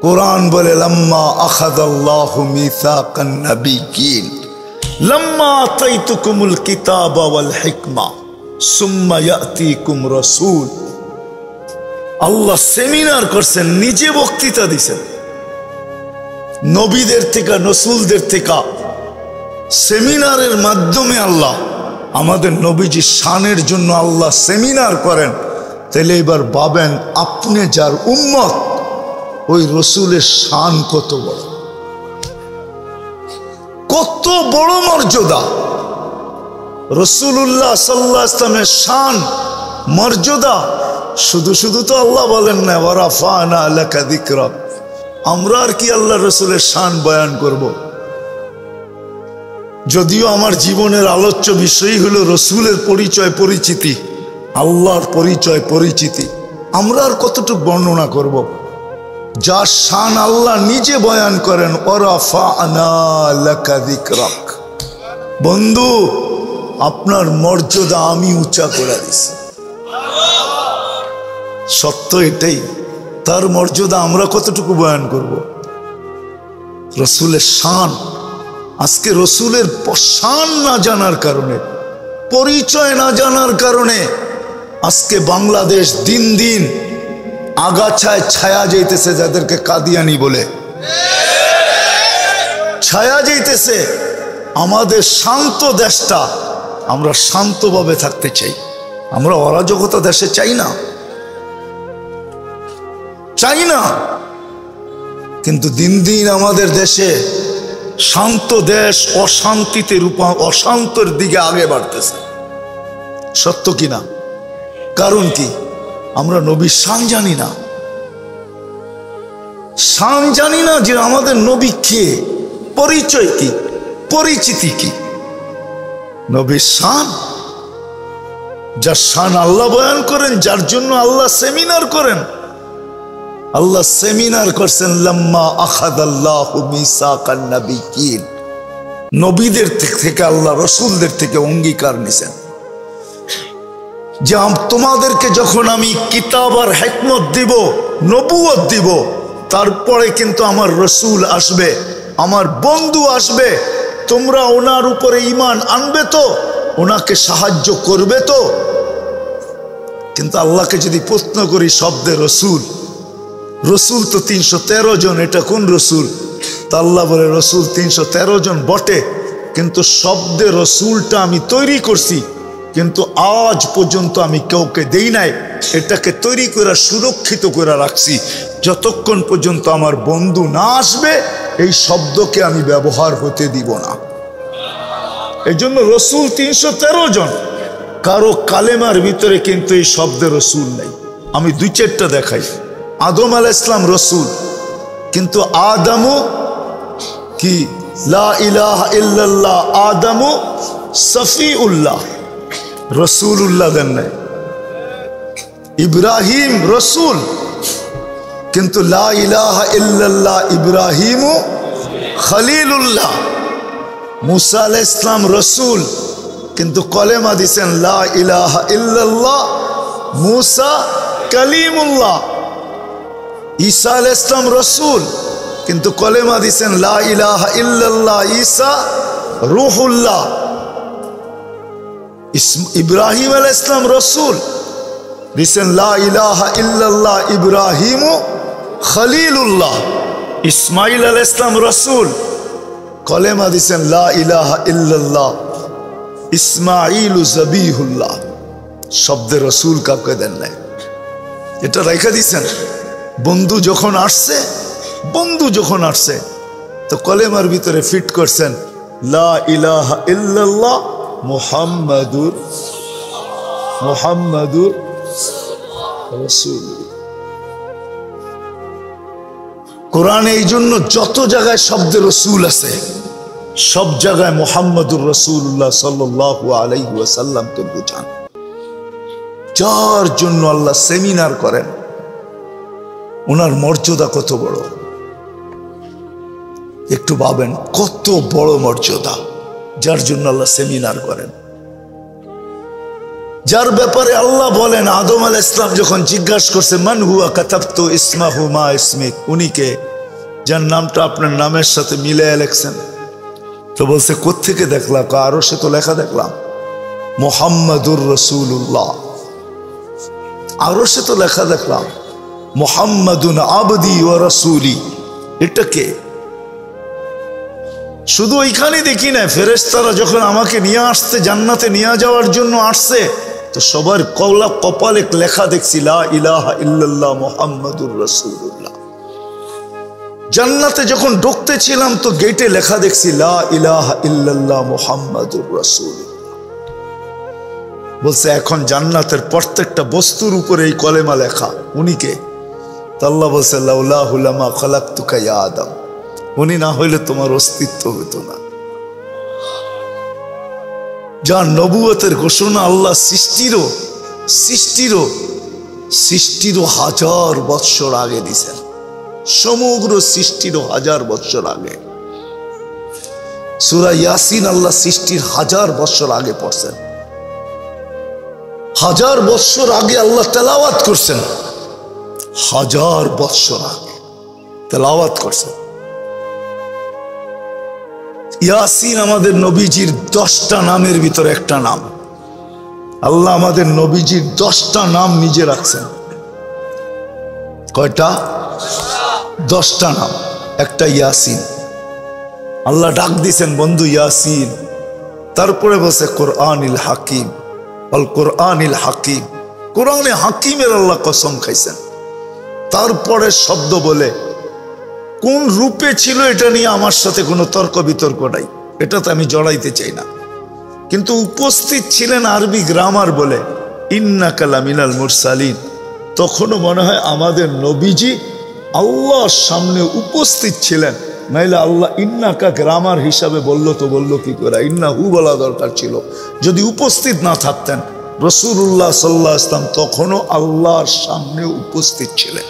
कुरान बोले लम्मा अखज़ल्लाहु मीसाक़न नबिय्यीन लम्मा आतैतुकुमुल किताब वल हिकमा सुम्मा यातीकुम रसूल। আল্লাহ সেমিনার করছেন, নিজে বক্তৃতা দিছেন, নবীদের থেকে রসুলদের থেকে সেমিনারের মাধ্যমে আল্লাহ আমাদের নবীজির শানের জন্য আল্লাহ সেমিনার করেন। তাহলে এবার ভাবেন আপনি যার উম্মত ওই রসুলের শান কত বড়, কত বড় মর্যাদা। রসুল্লাহ সাল্লাল্লাহু আলাইহি ওয়াসাল্লামের শান মর্যাদা শুধু শুধু তো আল্লাহ বলেন না ওয়া রাফা'না লাকা যিকরাক। আমরা আর কি আল্লাহ রসুলের শান বয়ান করব? যদিও আমার জীবনের আলোচ্য বিষয় হলো রসুলের পরিচয় পরিচিতি, আল্লাহর পরিচয় পরিচিতি। আমরা আর কতটুকু বর্ণনা করব? যার শান আল্লাহ নিজে বয়ান করেন ওয়া রাফা'না লাকা যিকরাক। বন্ধু, আপনার মর্যাদা আমি উঁচা করে দিছি। সত্য এটাই, তার মর্যাদা আমরা কতটুকু বয়ান করব? রসুলের শান। আজকে রসুলের শান না জানার কারণে, পরিচয় না জানার কারণে আজকে বাংলাদেশ দিন দিন আগাছায় ছায়া যাইতেছে, যাদেরকে কাদিয়ানি বলে ছায়া যাইতেছে। আমাদের শান্ত দেশটা, আমরা শান্তভাবে থাকতে চাই, আমরা অরাজকতা দেশে চাই না, চাই না। কিন্তু দিন দিন আমাদের দেশে শান্ত দেশ অশান্তিতে অশান্তর দিকে আগে বাড়তেছে। সত্য কিনা? কারণ কি? আমরা নবীর শান জানি না, শান জানি না যে আমাদের নবী কে, পরিচয় কি, পরিচিতি কি। নবীর শান, যার শান আল্লাহ বয়ান করেন, যার জন্য আল্লাহ সেমিনার করেন। আল্লাহ সেমিনার করছেন লাম্মা আখাযাল্লাহু মিসাকান নাবিয়্যিন। নবীদের থেকে আল্লাহ রসুলদের থেকে অঙ্গীকার নিছেন যে তোমাদেরকে যখন আমি কিতাব আর হিকমত দিব, নবুয়ত দিব, তারপরে কিন্তু আমার রসুল আসবে, আমার বন্ধু আসবে, তোমরা ওনার উপরে ঈমান আনবে তো, ওনাকে সাহায্য করবে তো। কিন্তু আল্লাহকে যদি প্রশ্ন করি শব্দে রসুল, রসুল তো 313 জন, এটা কোন রসুল? তা আল্লাহ বলে রসুল 313 জন বটে, কিন্তু শব্দে রসুলটা আমি তৈরি করছি, কিন্তু আজ পর্যন্ত আমি কাউকে দেই নাই। এটাকে তৈরি করে সুরক্ষিত করে রাখছি, যতক্ষণ পর্যন্ত আমার বন্ধু না আসবে এই শব্দকে আমি ব্যবহার হতে দিব না। এই জন্য রসুল 313 জন। কারো কালেমার ভিতরে কিন্তু এই শব্দে রসুল নেই। আমি 2-4টা দেখাই। আদম আলাইহিস সালাম রসুল, কিন্তু আদমু কি লা ইলাহা ইল্লাল্লাহ, আদমু সফিউল্লাহ, রসুল্লাহ দেন নাই। ইব্রাহিম রসুল, কিন্তু লা ইলাহা ইল্লাল্লাহ, ইব্রাহিমু খলিলুল্লাহ। মুসা আলাইহিস সালাম রসুল, কিন্তু কলেমা দিছেন লা ইলাহা ইল্লাল্লাহ, মুসা কালিমুল্লাহ। ঈসা আলাইহিস সালাম রসুল, কিন্তু কলেমা দিছেন লা ইলাহা ইল্লাল্লাহ, ঈসা রূহুল্লাহ। ইব্রাহিম আলাইহিস সালাম রসুল, দিছেন লা ইলাহা ইল্লাল্লাহ, ইব্রাহিমু খলিলুল্লাহ। ইসমাইল আলাইহিস সালাম রসুল, কলেমা দিছেন লা ইলাহা ইল্লাল্লাহ, ইসমাইলু জবিহুল্লাহ। শব্দে রসুল কাউকে দেন নাই, এটা রেখে দিছেন। বন্ধু যখন আসছে তো কলেমার ভিতরে ফিট করছেন লা ইলাহা ইল্লাল্লাহ মুহাম্মাদুর রাসূল। কোরআনে এই জন্য যত জায়গায় শব্দে রসুল আছে, সব জায়গায় মুহাম্মাদুর রাসূলুল্লাহ সাল্লাল্লাহু আলাইহি ওয়াসাল্লামকে বোঝান। যার জন্য আল্লাহ সেমিনার করেন, ওনার মর্যাদা কত বড় একটু ভাবেন, কত বড় মর্যাদা, যার জন্য আল্লাহ সেমিনার করেন। যার ব্যাপারে আল্লাহ বলেন, আদম আলাইহিস সালাম যখন জিজ্ঞাসা করছে মান হুয়া কাতাবতু ইসমাহু মা ইসমিক, উনিকে যার নামটা আপনার নামের সাথে মিলে লেখছেন। তো বলছে কোত্থেকে দেখলাম? আরো সে তো লেখা দেখলাম মুহাম্মাদুর রাসূলুল্লাহ। আরো সে তো লেখা দেখলাম মুহাম্মাদুন আবদি ওয়া রাসূলি। এটা কে? শুধু ওইখানে দেখি না, ফেরেশতারা যখন আমাকে নিয়ে আসতে জান্নাতে নিয়ে যাওয়ার জন্য আসছে, তো সবার কপালে লেখা দেখছি লা ইলাহা ইল্লাল্লাহ মুহাম্মাদুর রাসূলুল্লাহ। জান্নাতে যখন ঢুকতেছিলাম তো গেটে লেখা দেখছি লা ইলাহা ইল্লাল্লাহ মুহাম্মাদুর রাসূলুল্লাহ। বলছে এখন জান্নাতের প্রত্যেকটা বস্তুর উপরে এই কলেমা লেখা। উনি কে? আল্লাহ বলছে লাউলাহু লামা খালাকতুকা ইয়া আদম। উনি না হইলে তোমার অস্তিত্ব হতো না। যার নবুয়তের ঘোষণা আল্লাহ সৃষ্টিরও 1000 বৎসর আগে দিছেন। সমগ্র সৃষ্টিরও 1000 বৎসর আগে। সূরা ইয়াসিন আল্লাহ সৃষ্টির 1000 বৎসর আগে পড়ছেন। 1000 বৎসর আগে আল্লাহ তেলাওয়াত করছেন। 1000 বৎসর আগে তেলাওয়াত করছেন। ইয়াসিন আমাদের নবীজির 10টা নামের ভিতরে একটা নাম। আল্লাহ আমাদের নবীজির 10টা নাম নিজে রাখছেন। কয়টা? 10টা নাম। একটা ইয়াসিন। আল্লাহ ডাক দিছেন বন্ধু ইয়াসিন। তারপরে বলছে কোরআনিল হাকিম, আল কোরআনিল হাকিম। কোরআনে হাকিমের আল্লাহ কসম খাইছেন। তারপরে শব্দ বলে কোন রূপে ছিল এটা নিয়ে আমার সাথে কোনো তর্ক বিতর্ক নাই, এটাতে আমি জড়াইতে চাই না। কিন্তু উপস্থিত ছিলেন আরবি গ্রামার বলে ইন্নাকা লামিনাল মুরসালিন। তখনও মনে হয় আমাদের নবীজি আল্লাহর সামনে উপস্থিত ছিলেন, নাইলে আল্লাহ ইন্নাকা গ্রামার হিসাবে বললো তো বললো কি করে? ইন্নাহু বলা দরকার ছিল। যদি উপস্থিত না থাকতেন রাসূলুল্লাহ সাল্লাল্লাহু আলাইহি ওয়াসাল্লাম তখনও আল্লাহর সামনে উপস্থিত ছিলেন।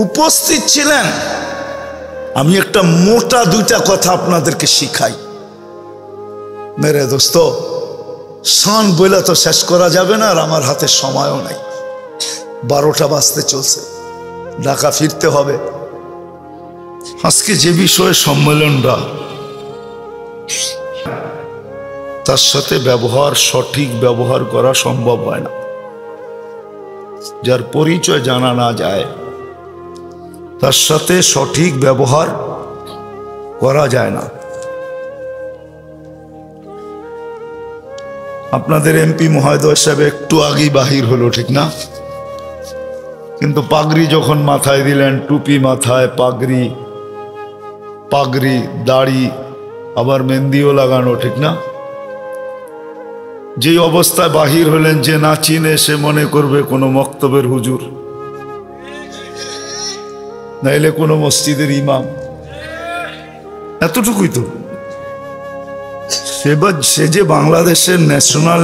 উপস্থিত ছিলেন। আমি একটা মোটা 2টা কথা আপনাদেরকে শিখাই মেরে দোস্ত। শান বইলা তো শেষ করা যাবে না, আর আমার হাতে সময়ও নাই। 12টা বাজতে চলছে, ঢাকা ফিরতে হবে। আজকে যে বিষয়ে সম্মেলনটা, তার সাথে সঠিক ব্যবহার করা সম্ভব হয় না। যার পরিচয় জানা না যায় তার সাথে সঠিক ব্যবহার করা যায় না। আপনাদের এমপি মহোদয় সাহেব একটু আগেই বাহির হলো, ঠিক না? কিন্তু পাগড়ি যখন মাথায় দিলেন, টুপি মাথায়, পাগড়ি, দাড়ি, আবার মেহেন্দিও লাগানো, ঠিক না? যে অবস্থায় বাহির হলেন, যে না চিনে সে মনে করবে কোনো মক্তবের হুজুর, নাইলে কোনো মসজিদের ইমাম। এতটুকুই তো। সে যে বাংলাদেশের ন্যাশনাল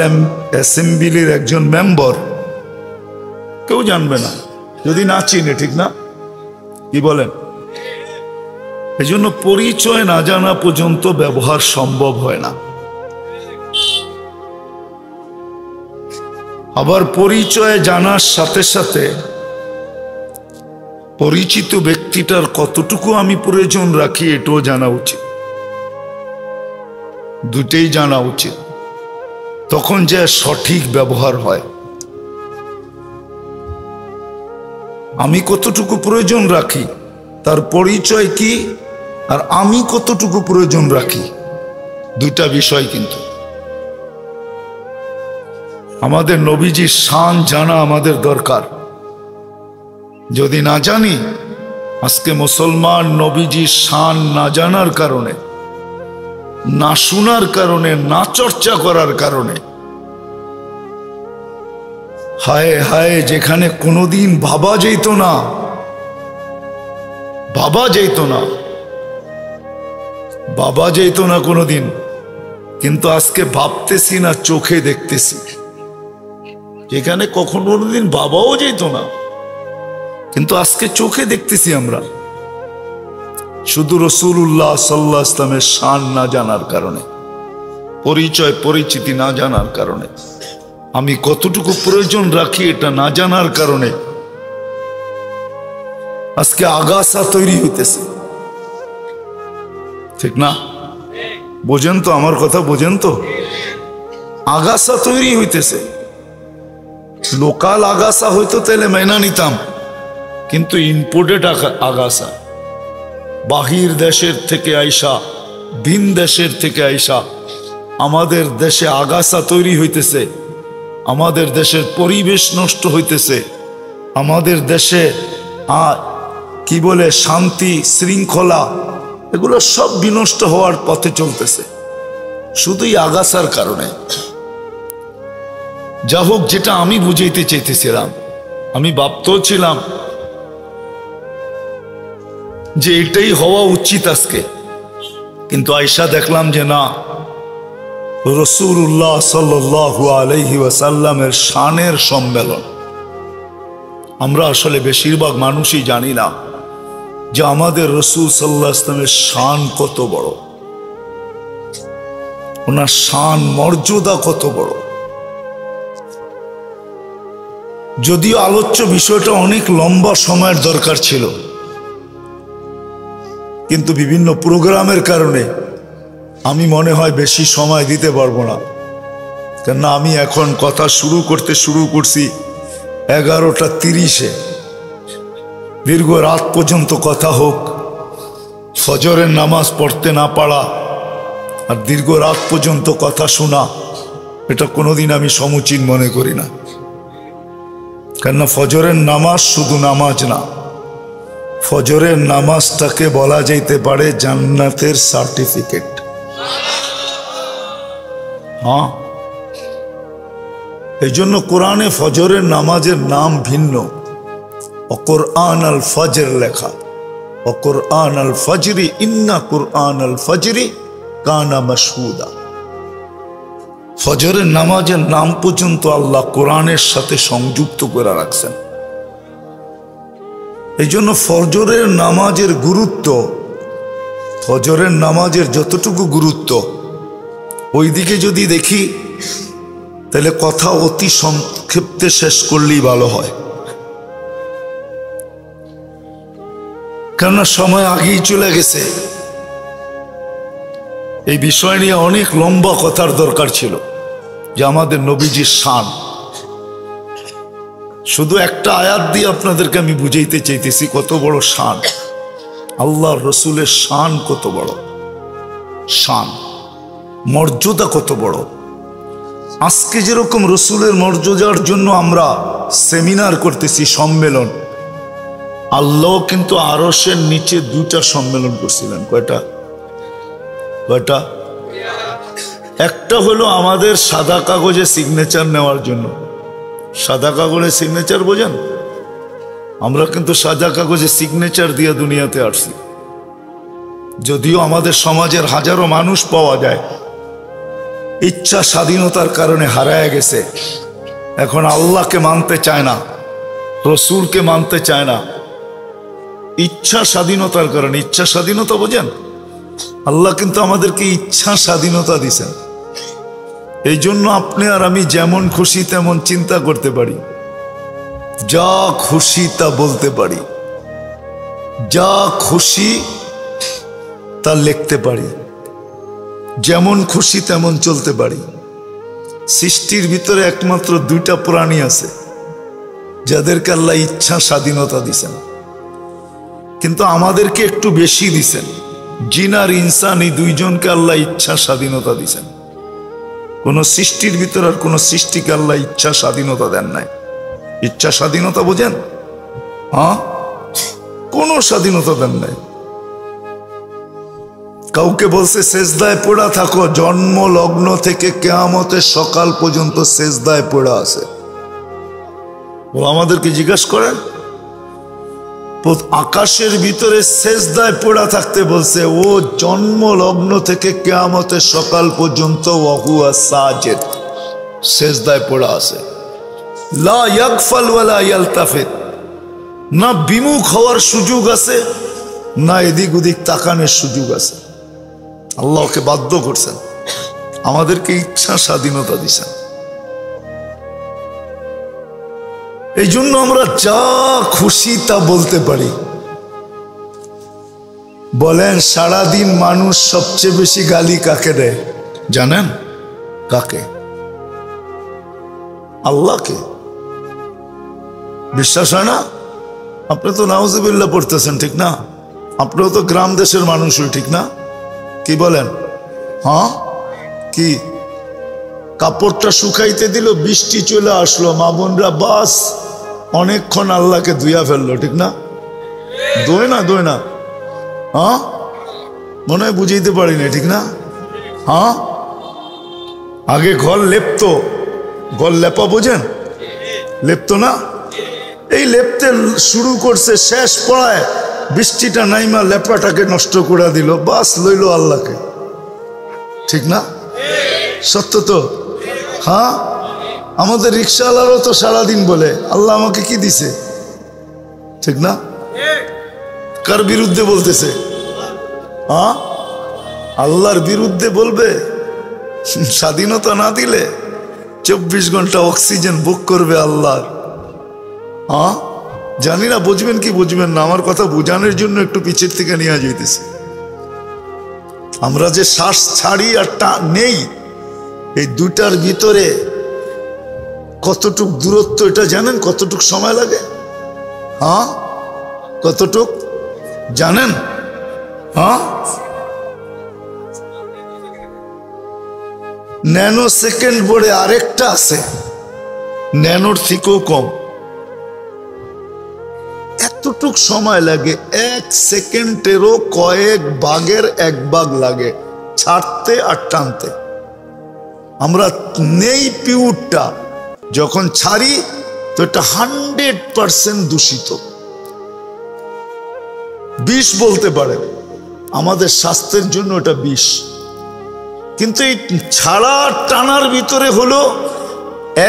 অ্যাসেম্বলির একজন মেম্বার, কেউ জানবে না যদি না চিনে, ঠিক না? কি বলেন? এই জন্য পরিচয় না জানা পর্যন্ত ব্যবহার সম্ভব হয় না। আবার পরিচয় জানার সাথে সাথে পরিচিত ব্যক্তিটার কতটুকু আমি প্রয়োজন রাখি এটাও জানা উচিত। দুটেই জানা উচিত, তখন যে সঠিক ব্যবহার হয়। আমি কতটুকু প্রয়োজন রাখি, তার পরিচয় কি, আর আমি কতটুকু প্রয়োজন রাখি, 2টা বিষয়। কিন্তু আমাদের নবীজির শান জানা আমাদের দরকার। যদি না জানি, আজকে মুসলমান নবীজির শান না জানার কারণে, না শোনার কারণে, না চর্চা করার কারণে, হায় হায়, যেখানে কোনোদিন ভাবা যেত না কোনোদিন, কিন্তু আজকে ভাবতেছি না, চোখে দেখতেছি। যেখানে কোনোদিন ভাবাও যেত না, কিন্তু আজকে চোখে দেখতেছি আমরা। শুধু রাসূলুল্লাহ সাল্লাল্লাহু আলাইহি ওয়াসাল্লামের শান না জানার কারণে, পরিচিতি না জানার কারণে, আমি কতটুকু প্রয়োজন রাখি এটা না জানার কারণে আজকে আগাছা তৈরি হইতেছে, ঠিক না? বোঝেন তো আমার কথা, বোঝেন তো? আগাছা তৈরি হইতেছে। লোকাল আগাছা হইতো তাহলে মেনা নিতাম, কিন্তু ইম্পোর্টেড আগাছা, বাহির দেশের থেকে আইসা, ভিন দেশের থেকে আইসা আমাদের দেশে আগাছা তৈরি হইতেছে, আমাদের দেশের পরিবেশ নষ্ট হইতেছে, আমাদের দেশে কি বলে শান্তি শৃঙ্খলা এগুলো সব বিনষ্ট হওয়ার পথে চলতেছে, শুধুই আগাছার কারণে। যা হোক, যেটা আমি বুঝাইতে চাইতেছিলাম, আমি ভাবতেও ছিলাম যে এটাই হওয়া উচিত আজকে, কিন্তু আয়সা দেখলাম যে না, রাসূলুল্লাহ সাল্লাল্লাহু আলাইহি ওয়াসাল্লামের শানের সম্মেলন। আমরা আসলে বেশিরভাগ মানুষই জানি না যে আমাদের রাসূল সাল্লাল্লাহু আলাইহি ওয়াসাল্লামের শান কত বড়, ওনার শান মর্যাদা কত বড়। যদিও আলোচ্য বিষয়টা অনেক লম্বা সময়ের দরকার ছিল, কিন্তু বিভিন্ন প্রোগ্রামের কারণে আমি মনে হয় বেশি সময় দিতে পারবো না। কেননা আমি এখন কথা শুরু করছি 11:30-এ, দীর্ঘ রাত পর্যন্ত কথা হোক, ফজরের নামাজ পড়তে না পারা আর দীর্ঘ রাত পর্যন্ত কথা শোনা, এটা কোনোদিন আমি সমুচীন মনে করি না। কেননা ফজরের নামাজ শুধু নামাজ না, ফজরের নামাজটাকে বলা যাইতে পারে জান্নাতের সার্টিফিকেট। হ্যাঁ, এই জন্য কোরআনে ফজরের নামাজের নাম ভিন্ন, কুরআন আল ফজর লেখা, কুরআন আল ফজরি, ইন্না কুরআন আল ফজরি কানা মাশহুদা। ফজরের নামাজের নাম পর্যন্ত আল্লাহ কোরআনের সাথে সংযুক্ত করে রাখছেন। এই জন্য ফজরের নামাজের গুরুত্ব, ফজরের নামাজের যতটুকু গুরুত্ব, ওইদিকে যদি দেখি তাহলে কথা অতি সংক্ষেপে শেষ করলেই ভালো হয়, কেননা সময় আগেই চলে গেছে। এই বিষয় নিয়ে অনেক লম্বা কথার দরকার ছিল, যে আমাদের নবীজির শান। শুধু একটা আয়াত দিয়ে আপনাদেরকে আমি বুঝাইতে চাইতেছি কত বড় শান, আল্লাহর রসুলের শান কত বড়, শান মর্যাদা কত বড়। আজকে যেরকম রসুলের মর্যাদার জন্য আমরা সেমিনার করতেছি, সম্মেলন, আল্লাহ কিন্তু আরশের নিচে 2টা সম্মেলন করছিলেন। কয়টা? একটা হলো আমাদের সাদা কাগজে সিগনেচার নেওয়ার জন্য। সাদা কাগজে সিগনেচার বোঝেন? আমরা কিন্তু সাদা কাগজে সিগনেচার দিয়ে দুনিয়াতে আসছি। যদিও আমাদের সমাজের হাজারো মানুষ পাওয়া যায় ইচ্ছা স্বাধীনতার কারণে হারায় গেছে, এখন আল্লাহকে মানতে চায় না, রসুলকে মানতে চায় না, ইচ্ছা স্বাধীনতার কারণে। ইচ্ছা স্বাধীনতা বোঝেন? আল্লাহ কিন্তু আমাদেরকে ইচ্ছা স্বাধীনতা দিছেন। এই জন্য আপনি আর আমি যেমন খুশি তেমন চিন্তা করতে পারি, যা খুশি তা বলতে পারি, যা খুশি তা লিখতে পারি, যেমন খুশি তেমন চলতে পারি। সৃষ্টির ভিতরে একমাত্র 2টা প্রাণী আছে যাদেরকে আল্লাহ ইচ্ছা স্বাধীনতা দিছেন, কিন্তু আমাদেরকে একটু বেশি দিছেন। জিন আর ইনসান, এই 2জনকে আল্লাহ ইচ্ছা স্বাধীনতা দিছেন। কোন সৃষ্টির ভিতর আর কোন সৃষ্টিকে আল্লাহ ইচ্ছা স্বাধীনতা দেন নাই। ইচ্ছা স্বাধীনতা বোঝেন? হ্যাঁ, কোন স্বাধীনতা দেন নাই। কাউকে বলছে সেজদায় পড়া থাকো, জন্ম লগ্ন থেকে কিয়ামতের সকাল পর্যন্ত সেজদায় পড়া আছে। ও আমাদেরকে জিজ্ঞাসা করেন, আকাশের ভিতরে সেজদায় পড়া থাকতে বলছে, ও জন্ম লগ্ন থেকে কিয়ামতের সকাল পর্যন্ত ওয়াহুয়া সাজিদ, সেজদায় পড়া আছে। লা ইয়াগফাল ওয়ালা ইয়ালতাফিত, না বিমুখ হওয়ার সুযোগ আছে, না এদিক ওদিক তাকানোর সুযোগ আছে। আল্লাহকে বাধ্য করছেন, আমাদেরকে ইচ্ছা স্বাধীনতা দিছেন। এই জন্য আমরা যা খুশি তা বলতে পারি, বলেন সারাদিন মানুষ সবচেয়ে বেশি গালি কাকে দেয় জানেন? কাকে? আল্লাহকে। বিশ্বাস হয় না? আপনি তো নাউজুবিল্লাহ পড়তেছেন, ঠিক না? আপনিও তো গ্রাম দেশের মানুষই, ঠিক না? কি বলেন? হ্যাঁ, কি কাপড়টা শুকাইতে দিল, বৃষ্টি চলে আসলো, মা বোনরা বাস অনেকক্ষণ আল্লাহকে ধুইয়া ফেললো, ঠিক না? দোয় না হ্যাঁ, মনে হয় বুঝাইতে পারি না, ঠিক না? হ্যাঁ, আগে ঘর লেপতো, ঘর লেপা বোঝেন? লেপতো না? এই লেপতে শুরু করছে, শেষ পড়ায় বৃষ্টিটা নাইমা লেপাটাকে নষ্ট করে দিল, বাস লইল আল্লাহকে, ঠিক না? সত্য তো? হ্যাঁ, আমাদের রিক্সাওয়ালারও তো সারাদিন বলে আল্লাহ আমাকে কি দিছে, ঠিক না? কার বিরুদ্ধে বলতেছে? হ্যাঁ, আল্লাহর বিরুদ্ধে বলবে। স্বাধীনতা না দিলে 24 ঘন্টা অক্সিজেন বুক করবে আল্লাহ। হ্যাঁ, জানি না বুঝবেন কি বুঝবেন না, আমার কথা বোঝানোর জন্য একটু পিছের থেকে নিয়ে যাইতেছে। আমরা যে শ্বাস ছাড়ি আর নেই, এই দুটার ভিতরে কতটুক দূরত্ব এটা জানেন? কতটুক সময় লাগে? হ্যাঁ, কতটুক জানেন? হ্যাঁ, ন্যানো সেকেন্ড বলে আরেকটা আছে, ন্যানোর থেকেও কম। এতটুক সময় লাগে, 1 সেকেন্ডেরও কয়েক ভাগের 1 ভাগ লাগে ছাড়তে আর টানতে। আমরা নেই পিউরটা, যখন ছাড়ি তো এটা 100% দূষিত, বিষ বলতে পারে, আমাদের স্বাস্থ্যের জন্য এটা বিষ। কিন্তু এই ছাড়া টানার ভিতরে হলো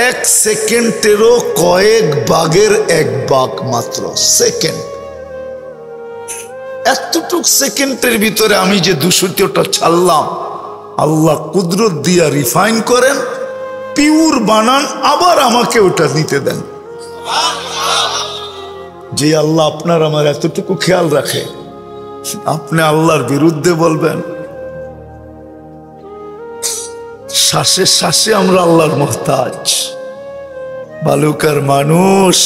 1 সেকেন্ডেরও কয়েক ভাগের 1 ভাগ মাত্র সেকেন্ড। এতটুক সেকেন্ডের ভিতরে আমি যে দূষিতটা ছাড়লাম, আল্লাহ কুদরত দিয়া রিফাইন করেন, পিওর বানান, আবার আমাকে ওটা নিতে দেন। যে আল্লাহ আপনার আমার এতটুকু খেয়াল রাখে, আপনি আল্লাহর বিরুদ্ধে বলবেন? শ্বাসে শ্বাসে আমরা আল্লাহর মুহতাজ। বালুকার মানুষ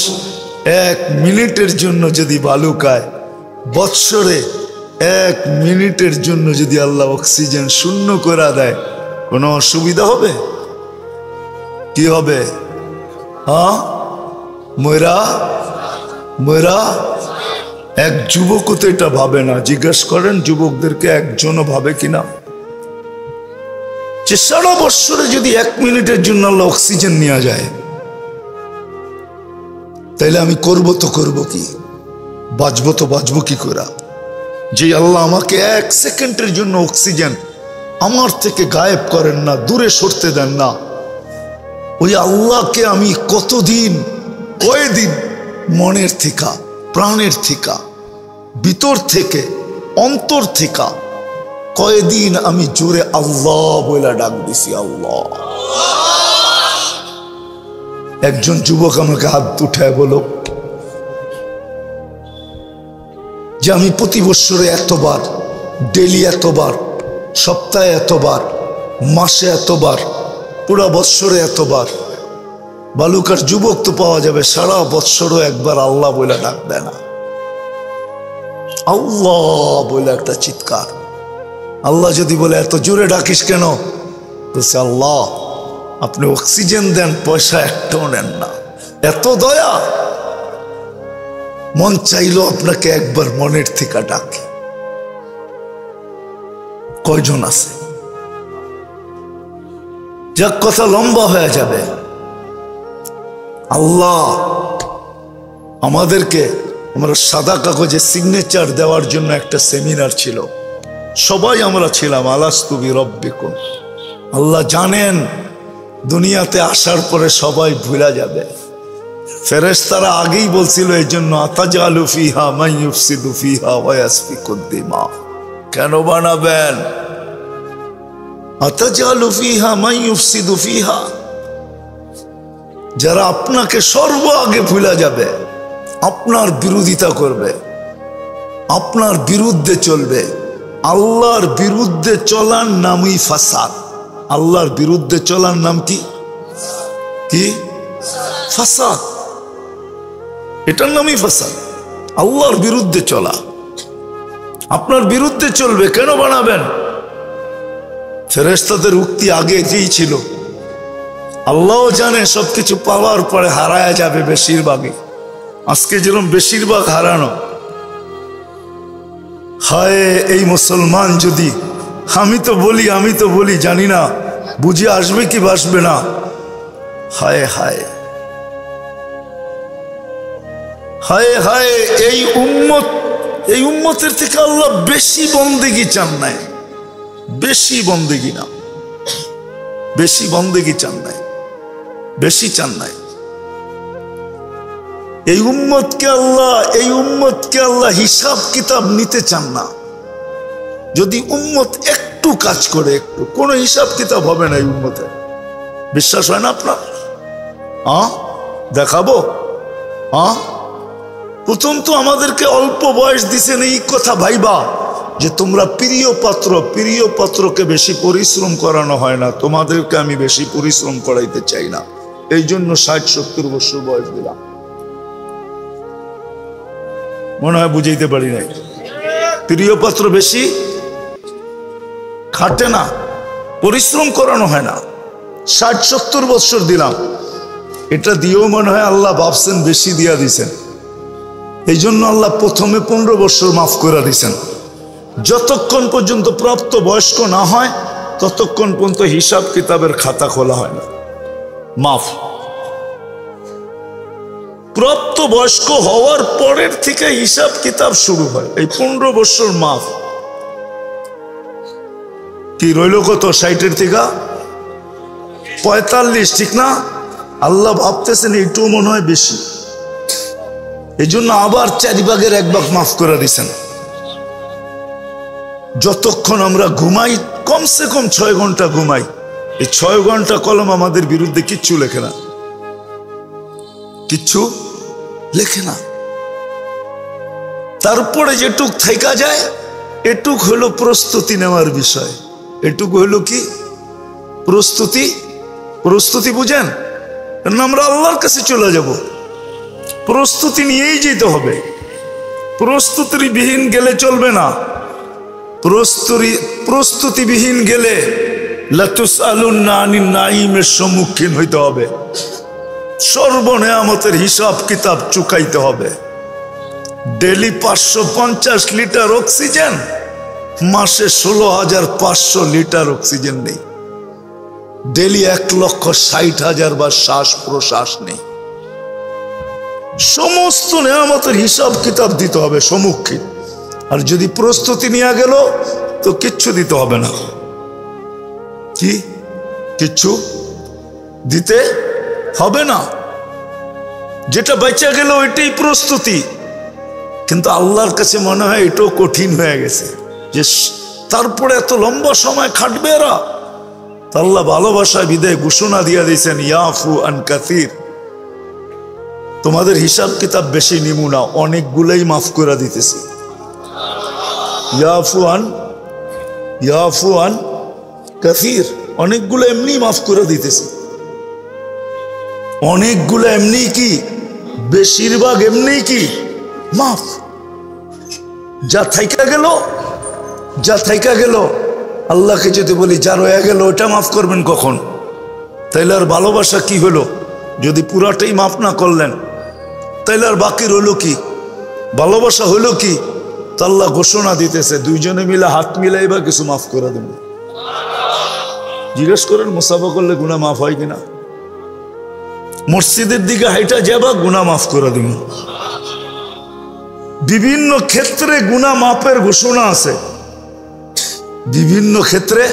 1 মিনিটের জন্য যদি বালুকায়, বৎসরে 1 মিনিটের জন্য যদি আল্লাহ অক্সিজেন শূন্য করে দেয়, কোনো অসুবিধা হবে? কি হবে? হ্যাঁ, ময়রা এক যুবকও তো এটা ভাবে না। জিজ্ঞেস করেন যুবকদেরকে, একজনও ভাবে কিনা যে সারা বৎসরে যদি 1 মিনিটের জন্য আল্লাহ অক্সিজেন নেওয়া যায়, তাইলে আমি করবো কি, বাঁচবো কি করে? যে আল্লাহ আমাকে 1 সেকেন্ডের জন্য অক্সিজেন আমার থেকে গায়েব করেন না, দূরে সরতে দেন না, ওই আল্লাহকে আমি কতদিন, কয়দিন মনের থেকে, প্রাণের থেকে, ভিতর থেকে, অন্তর থেকে কয়দিন আমি জোরে আল্লাহ বলে ডাক দিছি, আল্লাহ। একজন যুবক আমাকে হাত উঠায় বলো যে আমি প্রতি বৎসরে এতবার, ডেলি এতবার, সপ্তাহে এতবার, মাসে এতবার, পুরা বৎসরে এতবার। বালুকার যুবক তো পাওয়া যাবে সারা বৎসরও একবার আল্লাহ বলে ডাক দেয় না, আল্লাহ বলে একটা চিৎকার। আল্লাহ যদি বলে এত জোরে ডাকিস কেন, বলছে আল্লাহ আপনি অক্সিজেন দেন, পয়সা একটাও নেন না, এত দয়া, মন চাইলো আপনাকে একবার মনের থেকে ডাকে। কয়জন আছে? যাক, কথা লম্বা হয়ে যাবে। আল্লাহ আমাদেরকে, আমরা সাদা কাগজে সিগনেচার দেওয়ার জন্য একটা সেমিনার ছিল, সবাই আমরা ছিলাম, আলাস্তু বিরব্বিকুম। আল্লাহ জানেন দুনিয়াতে আসার পরে সবাই ভুলা যাবে। ফেরেশতারা আগেই বলছিল এই জন্য, আতাজালু ফিহা মান ইউফসিদু ফিহা ওয়া ইয়াসফিকুদ দিমা। কেন বানাবেন? আতাজালু ফিহা মান ইউফসিদু ফিহা, যারা আপনাকে সর্ব আগে ভুলা যাবে, আপনার বিরোধিতা করবে, আপনার বিরুদ্ধে চলবে। আল্লাহর বিরুদ্ধে চলার নামই ফাসাদ। আল্লাহর বিরুদ্ধে চলার নাম কি? কি? ফাসাদ। এটার নামই ফাসাদ। আল্লাহর বিরুদ্ধে চলা। আপনার বিরুদ্ধে চলবে, কেন বানাবেন? ফেরেশতাদের উক্তি আগে যেই ছিল, আল্লাহও জানে সবকিছু পাওয়ার পরে হারায়া যাবে বেশিরভাগই। আজকে যেরকম বেশিরভাগ হারানো। হায় এই মুসলমান যদি, আমি তো বলি জানি না বুঝে আসবে কি বাসবে না। হায় হায় হায় হায়, এই উম্মতের থেকে আল্লাহ বেশি বন্দেগি চান নাই, বেশি বন্দেগি না, বেশি বন্দেগি চান নাই, বেশি চান নাই। এই উম্মতকে আল্লাহ হিসাব কিতাব নিতে চান না। যদি উম্মত একটু কাজ করে, একটু, কোনো হিসাব কিতাব হবে না এই উম্মতে। বিশ্বাস হয় না আপনার? দেখাবো। প্রথম তো আমাদেরকে অল্প বয়স দিছেন এই কথা ভাইবা যে তোমরা প্রিয় পাত্রকে বেশি পরিশ্রম করানো হয় না, তোমাদেরকে আমি বেশি পরিশ্রম করাইতে চাই না, এই জন্য 60-70 বছর বয়স দিলাম। মনে হয় বুঝাইতে পারি নাই। প্রিয় পাত্র বেশি খাটে না, পরিশ্রম করানো হয় না, 60-70 বছর দিলাম। এটা দিয়েও মনে হয় আল্লাহ ভাবছেন বেশি দিয়া দিছেন, এই জন্য আল্লাহ প্রথমে 15 বছর মাফ করে দিছেন। যতক্ষণ পর্যন্ত প্রাপ্ত বয়স্ক না হয় ততক্ষণ পর্যন্ত হিসাব কিতাবের খাতা খোলা হয় না। মাফ প্রাপ্ত বয়স্ক হওয়ার পরের থেকে হিসাব কিতাব শুরু হয়। এই 15 বছর মাফ। কি রইল কত? 60-এর থেকে 45, ঠিক না? আল্লাহ ভাবতেছেন এইটুকু মনে হয় বেশি, এই জন্য আবার 4 ভাগের 1 ভাগ মাফ করে দিচ্ছেন। যতক্ষণ আমরা ঘুমাই, কমসে কম 6 ঘন্টা ঘুমাই, এই 6 ঘন্টা কলম আমাদের বিরুদ্ধে কিচ্ছু লেখে না, কিচ্ছু লেখে না। তারপরে যেটুক থাকা যায় এটুক হলো প্রস্তুতি নেওয়ার বিষয়। এটুক হলো কি? প্রস্তুতি বুঝেন? আমরা আল্লাহর কাছে চলে যাব, প্রস্তুতি নিয়েই যেতে হবে। প্রস্তুতিবিহীন গেলে চলবে না। প্রস্তুতিবিহীন গেলে লাতুসআলুন্না আনিন নাঈমের সম্মুখীন হইতে হবে। সর্বনেয়ামতের হিসাব কিতাব চুকাইতে হবে। ডেলি 550 লিটার অক্সিজেন, মাসে 16,500 লিটার অক্সিজেন নেই। ডেলি 1,60,000 বার শ্বাস প্রশ্বাস নেই। সমস্ত নেয়ামতের হিসাব কিতাব দিতে হবে সম্মুখীন। আর যদি প্রস্তুতি নিয়ে গেল তো কিচ্ছু দিতে হবে না। কি? কিচ্ছু দিতে হবে না। যেটা বেঁচে গেল ওইটাই প্রস্তুতি। কিন্তু আল্লাহর কাছে মনে হয় এটাও কঠিন হয়ে গেছে যে তারপরে এত লম্বা সময় খাটবে এরা। আল্লাহ ভালোবাসায় বিদায় ঘোষণা দিয়ে দিয়েছেন, ইয়াফু আন কাসীর, তোমাদের হিসাব কিতাব বেশি নিমু না, অনেকগুলাই মাফ করে দিতেছি। ইয়াফু আন কাসীর, অনেকগুলো এমনি মাফ করে দিতেছি। অনেকগুলো এমনি কি, বেশিরভাগ এমনি কি মাফ। যা থাইকা গেল আল্লাহকে যদি বলি যা রয়ে গেল ওটা মাফ করবেন কখন? তাইলে আর ভালোবাসা কি হলো? যদি পুরাটাই মাফ না করলেন তাইলে আর বাকি রইল কি? ভালোবাসা হইল কি? তো আল্লাহ ঘোষণা দিতেছে, দুইজনে মিলে হাত মিলাই বা কিছু মাফ করে দেব। জিজ্ঞেস করেন মুসাফা করলে গুনাহ মাফ হয় কিনা? মসজিদের দিকে হাইটা যাবা, গুনাহ মাফ করে দেব। বিভিন্ন ক্ষেত্রে গুনাহ মাফের ঘোষণা আছে। বিভিন্ন ক্ষেত্রে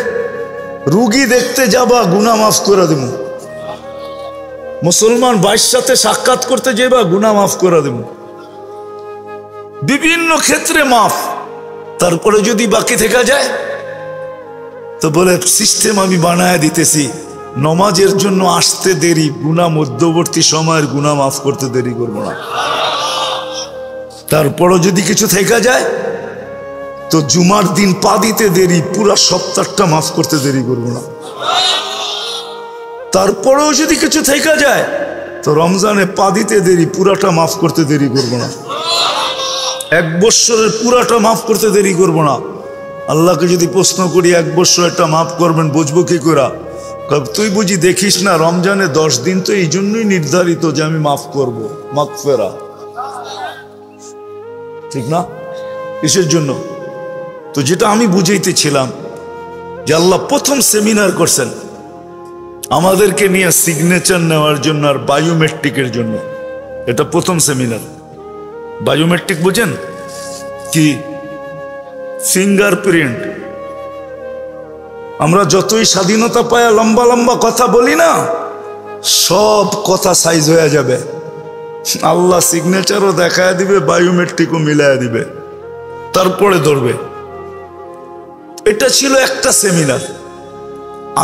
রুগী দেখতে যাবা, গুনাহ মাফ করে দেব। মুসলমান ভাইয়ের সাথে সাক্ষাৎ করতে যাবা, গুনাহ মাফ করে দেব। বিভিন্ন ক্ষেত্রে মাফ। তারপরে যদি বাকি থেকে যায় তো বলে সিস্টেম আমি বানায় দিতেছি, নমাজের জন্য আসতে দেরি, গুনাহ মধ্যবর্তী সময়ের গুনাহ মাফ করতে দেরি করবো না। তারপরও যদি কিছু থেকে যায় তো জুমার দিন পা দিতে দেরি, পুরা সপ্তাহটা মাফ করতে দেরি করবো না। তারপরেও যদি কিছু থেকে যায় তো রমজানে পা দিতে দেরি, পুরাটা মাফ করতে দেরি করবো না। 1 বৎসরের পুরাটা মাফ করতে দেরি করবো না। আল্লাহকে যদি প্রশ্ন করি 1 বৎসর এটা মাফ করবেন, বুঝবো কি করে? তুই বুঝি দেখিস না রমজানে 10 দিন তো এই জন্যই নির্ধারিত যে আমি মাফ করবো, মাগফিরা, ঠিক না? কিসের জন্য? তো যেটা আমি বুঝাইতেছিলাম যে আল্লাহ প্রথম সেমিনার করছেন আমাদেরকে নিয়ে সিগনেচার নেওয়ার জন্য আর বায়োমেট্রিকের জন্য। এটা প্রথম সেমিনার। বায়োমেট্রিক বুঝেন কি? ফিঙ্গারপ্রিন্ট। আমরা যতই স্বাধীনতা পায় লম্বা লম্বা কথা বলি না, সব কথা সাইজ হয়ে যাবে। আল্লাহ সিগনেচারও দেখায় দিবে, বায়োমেট্রিকও মিলায় দিবে, তারপরে ধরবে। এটা ছিল একটা সেমিনার।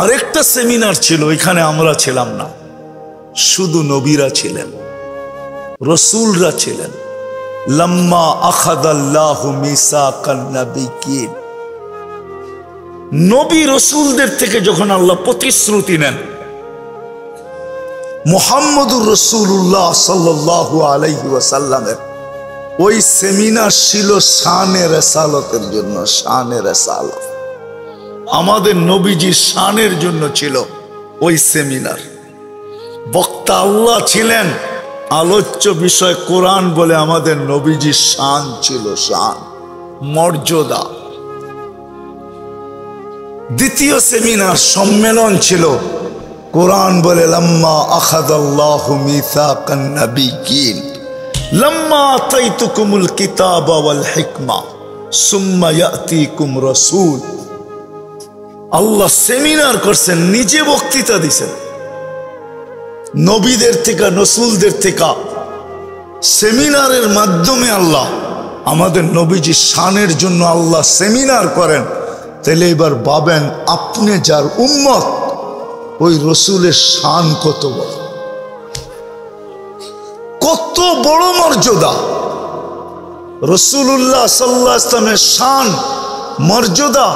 আরেকটা সেমিনার ছিল, এখানে আমরা ছিলাম না, শুধু নবীরা ছিলেন, রসুলরা ছিলেন। লাম্মা আখাযাল্লাহু মিসাকান নাবিয়্যিন, নবী রসুলদের থেকে যখন আল্লাহ প্রতিশ্রুতি নেন, মুহাম্মদুর রাসূলুল্লাহ সাল্লাল্লাহু আলাইহি ওয়াসাল্লামের ওই সেমিনার ছিল শানে রিসালাতের জন্য। শানে রিসালাত, আমাদের নবীজির শানের জন্য ছিল ওই সেমিনার। বক্তা আল্লাহ ছিলেন, আলোচ্য বিষয় কোরআন বলে আমাদের নবীজির শান ছিল, শান, মর্যাদা। দ্বিতীয় সেমিনার সম্মেলন ছিল, কোরআন বলে লাম্মা আখাযাল্লাহু মিসাকান নাবিয়্যিন লাম্মা আতাইতুকুমুল কিতাবা ওয়াল হিকমা সুম্মা ইয়াতিকুম রাসূল। আল্লাহ সেমিনার করছেন, নিজে বক্তৃতা দিছেন, নবীদের থেকে, রসুলদের থেকে সেমিনারের মাধ্যমে আল্লাহ আমাদের নবীজি শানের জন্য আল্লাহ সেমিনার করেন। তাহলে এবার ভাবেন আপনি যার উম্মত, ওই রসুলের শান কত বড়, কত বড় মর্যাদা। রসুল্লাহ সাল্লাল্লাহু আলাইহি ওয়াসাল্লামের শান, মর্যাদা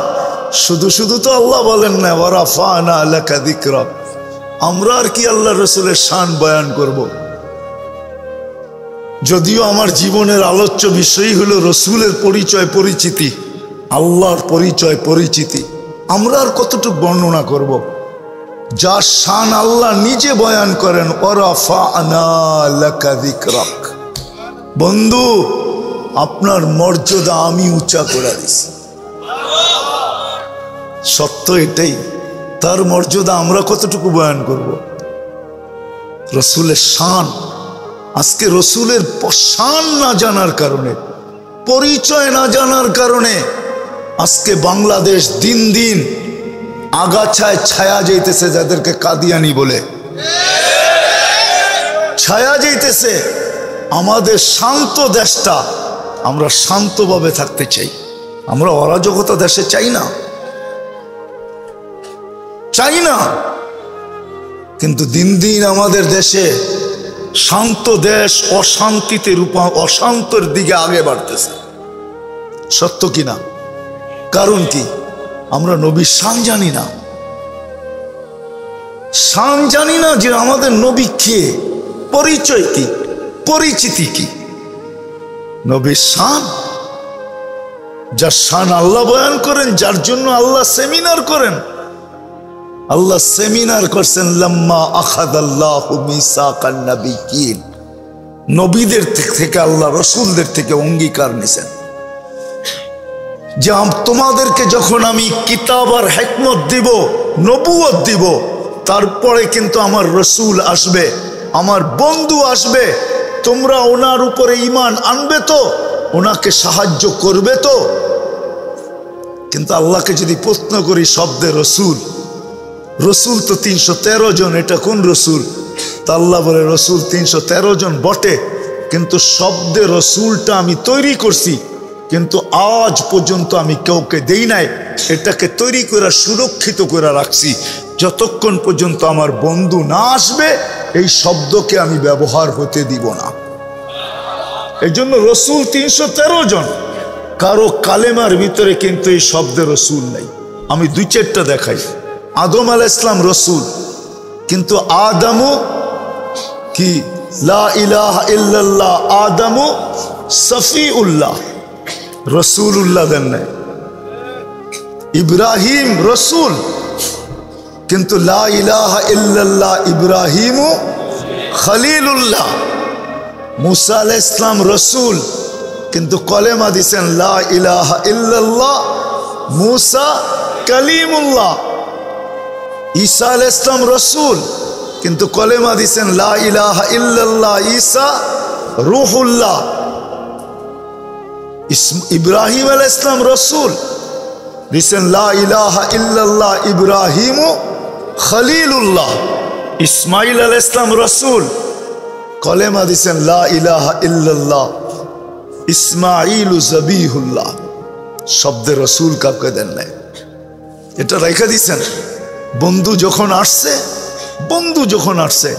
শুধু শুধু তো আল্লাহ বলেন না ওয়া রাফা'না লাকা যিকরাক। আমরা আর কি আল্লাহ রসুলের শান বয়ান করব? যদিও আমার জীবনের আলোচ্য বিষয় হলো রসুলের পরিচয়, পরিচিতি, আল্লাহর পরিচয়, পরিচিতি। আমরা আর কতটুকু বর্ণনা করব? যার শান আল্লাহ নিজে বয়ান করেন, ওয়া রাফা'না লাকা যিকরাক। বন্ধু, আপনার মর্যাদা আমি উঁচা করে দিছি। সত্য এটাই, তার মর্যাদা আমরা কতটুকু বয়ান করব? রসুলের শান। আজকে রসুলের শান না জানার কারণে, পরিচয় না জানার কারণে আজকে বাংলাদেশ দিন দিন আগাছায় ছায়া যাইতেছে, যাদেরকে কাদিয়ানি বলে ছায়া যাইতেছে। আমাদের শান্ত দেশটা, আমরা শান্তভাবে থাকতে চাই, আমরা অরাজকতা দেশে চাই না, চাই না। কিন্তু দিন দিন আমাদের দেশে শান্ত দেশ অশান্তিতে অশান্তর দিকে আগে বাড়তেছে। সত্য কিনা? কারণ কি? আমরা নবীর শান জানি না। শান জানি না যে আমাদের নবী কে, পরিচয় কি, পরিচিতি কি। নবীর শান, যার শান আল্লাহ বয়ান করেন, যার জন্য আল্লাহ সেমিনার করেন। আল্লাহ সেমিনার করছেন লাম্মা আখাযাল্লাহু মিসাকান নাবিয়্যিন, নবীদের থেকে, আল্লাহ রসুলদের থেকে অঙ্গীকার নিছেন যে তোমাদেরকে যখন আমি কিতাব আর হিকমত দিব, নবুয়ত দিব, তারপরে কিন্তু আমার রসুল আসবে, আমার বন্ধু আসবে, তোমরা ওনার উপরে ঈমান আনবে তো, ওনাকে সাহায্য করবে তো। কিন্তু আল্লাহকে যদি প্রশ্ন করি শব্দে রসুল, রসুল তো 313 জন, এটা কোন রসুল? তা আল্লাহ বলে রসুল 313 জন বটে, কিন্তু শব্দে রসুলটা আমি তৈরি করছি, কিন্তু আজ পর্যন্ত আমি কাউকে দেই নাই। এটাকে তৈরি করে সুরক্ষিত করে রাখছি, যতক্ষণ পর্যন্ত আমার বন্ধু না আসবে এই শব্দকে আমি ব্যবহার হতে দিব না। এই জন্য রসুল 313 জন, কারো কালেমার ভিতরে কিন্তু এই শব্দে রসুল নেই। আমি 2-4টা দেখাই। আদম আলাইহিস সালাম রসুল, কিন্তু আদমু কি লা ইলাহা ইল্লাল্লাহ, আদমু সফিউল্লাহ, রসুল্লাহ দেন নাই। ইব্রাহিম রসুল, কিন্তু লা ইলাহা ইল্লাল্লাহ, ইব্রাহিমু খলিলুল্লাহ। মুসা আলাইহিস সালাম রসুল, কিন্তু কলেমা দিছেন লা ইলাহা ইল্লাল্লাহ, মুসা কালিমুল্লাহ। ঈসা আলাইহিস সালাম রসুল, কিন্তু কলেমা দিছেন লা ইলাহা ইল্লাল্লাহ, ঈসা রূহুল্লাহ। ইব্রাহিম আলাইহিস সালাম রসুল, দিছেন লা ইলাহা ইল্লাল্লাহ, ইব্রাহিমু খলিলুল্লাহ। ইসমাইল আলাইহিস সালাম রসুল, কলেমা দিছেন লা ইলাহা ইল্লাল্লাহ, ইসমাইল জবিহুল্লাহ। শব্দে রসুল কাউকে দেন নাই, এটা রেখে দিছেন। বন্ধু যখন আসছে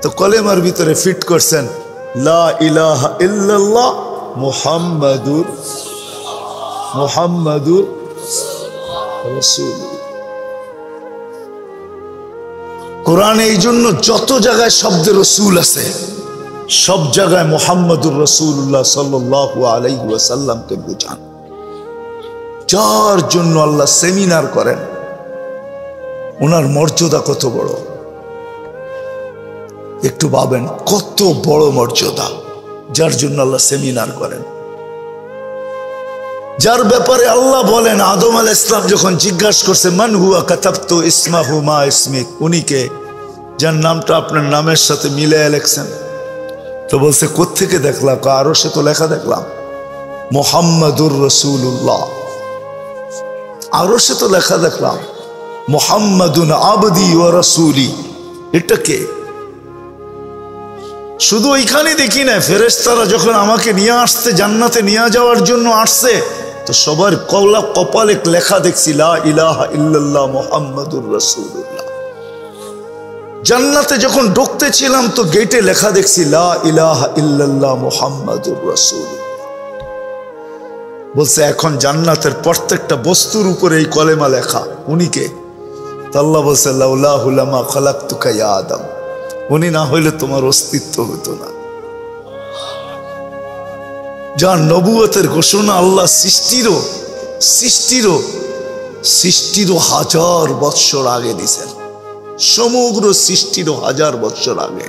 তো কলেমার ভিতরে ফিট করছেন লা ইলাহা ইল্লাল্লাহ মুহাম্মাদুর রাসূল। কোরআনে এই জন্য যত জায়গায় শব্দে রসুল আছে, সব জায়গায় মুহাম্মাদুর রাসূলুল্লাহ সাল্লাল্লাহু আলাইহি ওয়াসাল্লামকে বুঝান। যার জন্য আল্লাহ সেমিনার করেন, ওনার মর্যাদা কত বড়, একটু ভাবেন কত বড় মর্যাদা, যার জন্য আল্লাহ সেমিনার করেন। যার ব্যাপারে আল্লাহ বলেন, আদম আলাইহিস সালাম যখন জিজ্ঞাসা করছে মান হুয়া কাতাবতু ইসমাহু মা ইসমিক, উনিকে যার নামটা আপনার নামের সাথে মিলাইয়া লেখছেন। তো বলছে কোত্থেকে দেখলাম? আরো সে তো লেখা দেখলাম মুহাম্মাদুর রাসূলুল্লাহ। আরো সে তো লেখা দেখলাম মুহাম্মাদুন আবদি ওয়া রাসূলি। এটা কে? শুধু ওইখানে দেখি না, ফেরেশতারা যখন আমাকে নিয়ে আসতে, জান্নাতে নিয়ে যাওয়ার জন্য আসছে, তো সবার কপালে লেখা দেখছি লা ইলাহা ইল্লাল্লাহ মুহাম্মাদুর রাসূলুল্লাহ। জান্নাতে যখন ঢুকতে ছিলাম তো গেটে লেখা দেখছি লা ইলাহা ইল্লাল্লাহ মুহাম্মাদুর রাসূলুল্লাহ। বলছে এখন জান্নাতের প্রত্যেকটা বস্তুর উপরে এই কলেমা লেখা, উনি কে? আল্লাহ বলছে লাউলাহু লামা খালাকতুকা ইয়া আদম, উনি না হইলে তোমার অস্তিত্ব হতো না। যার নবুয়তের ঘোষণা আল্লাহ সৃষ্টিরও 1000 বৎসর আগে দিছেন, সমগ্র সৃষ্টিরও 1000 বৎসর আগে।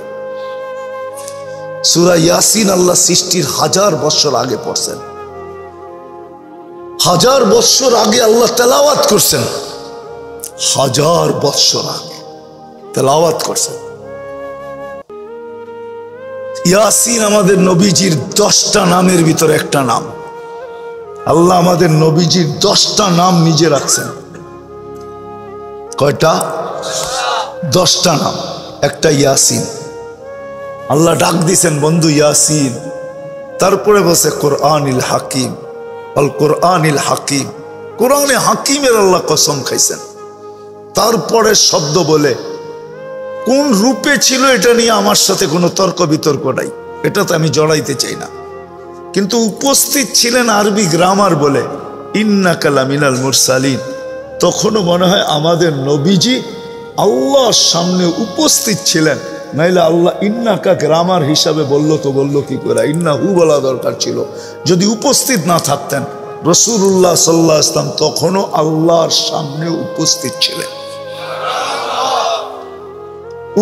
সূরা ইয়াসিন আল্লাহ সৃষ্টির 1000 বৎসর আগে পড়ছেন। 1000 বৎসর আগে আল্লাহ তেলাওয়াত করছেন, 1000 বৎসর আগে তেলাওয়াত করছেন। ইয়াসিন আমাদের নবীজির 10টা নামের ভিতরে একটা নাম। আল্লাহ আমাদের নবীজির 10টা নাম নিজে রাখছেন। কয়টা? 10টা নাম, একটা ইয়াসিন। আল্লাহ ডাক দিছেন বন্ধু ইয়াসিন। তারপরে বসে কোরআনিল হাকিম, আল কোরআনিল হাকিম, কোরআনে হাকিমের আল্লাহ কসম খাইছেন। তারপরে শব্দ বলে কোন রূপে ছিল এটা নিয়ে আমার সাথে কোনো তর্ক বিতর্ক নাই, এটা তো আমি জড়াইতে চাই না। কিন্তু উপস্থিত ছিলেন আরবি গ্রামার বলে ইন্নাকা লামিনাল মুরসালিন। তখনও মনে হয় আমাদের নবীজি আল্লাহর সামনে উপস্থিত ছিলেন, নাইলে আল্লাহ ইন্নাকা গ্রামার হিসাবে বললো তো বললো কি করে? ইন্নাহু বলা দরকার ছিল। যদি উপস্থিত না থাকতেন, রাসূলুল্লাহ সাল্লাল্লাহু আলাইহি ওয়াসাল্লাম তখনও আল্লাহর সামনে উপস্থিত ছিলেন,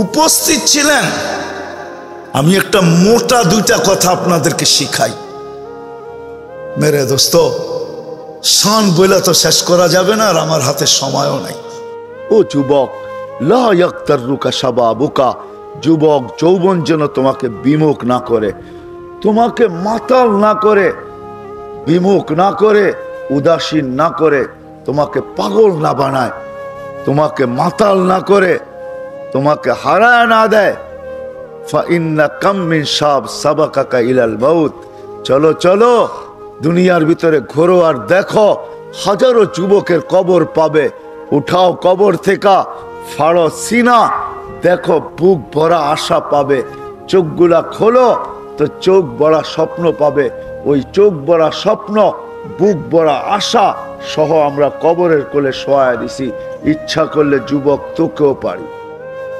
উপস্থিত ছিলেন। আমি একটা মোটা 2টা কথা আপনাদেরকে শিখাই মেরে দোস্ত। শান বইলা তো শেষ করা যাবে না, আর আমার হাতে সময়ও নাই। ও যুবক, লা ইয়াক্তারুকা শাবাবুকা, যুবক যৌবন যেন তোমাকে বিমুখ না করে, তোমাকে মাতাল না করে, বিমুখ না করে, উদাসীন না করে, তোমাকে পাগল না বানায়, তোমাকে মাতাল না করে, তোমাকে হারায় না দেয়। ফাইন্না কাম মিন শাব সাবাকাকা ইলাল মাউত। চলো চলো দুনিয়ার ভিতরে ঘোরো আর দেখো, হাজারো যুবকের কবর পাবে। উঠাও কবর থেকে, ফাড়ো সিনা, দেখো বুক ভরা আশা পাবে। চোখগুলা খোলো, তো চোখ বড়া স্বপ্ন পাবে। ওই চোখ বড়া স্বপ্ন, বুক বড়া আশা সহ আমরা কবরের কোলে শোয়া দিছি। ইচ্ছা করলে যুবক তোকেও পারি।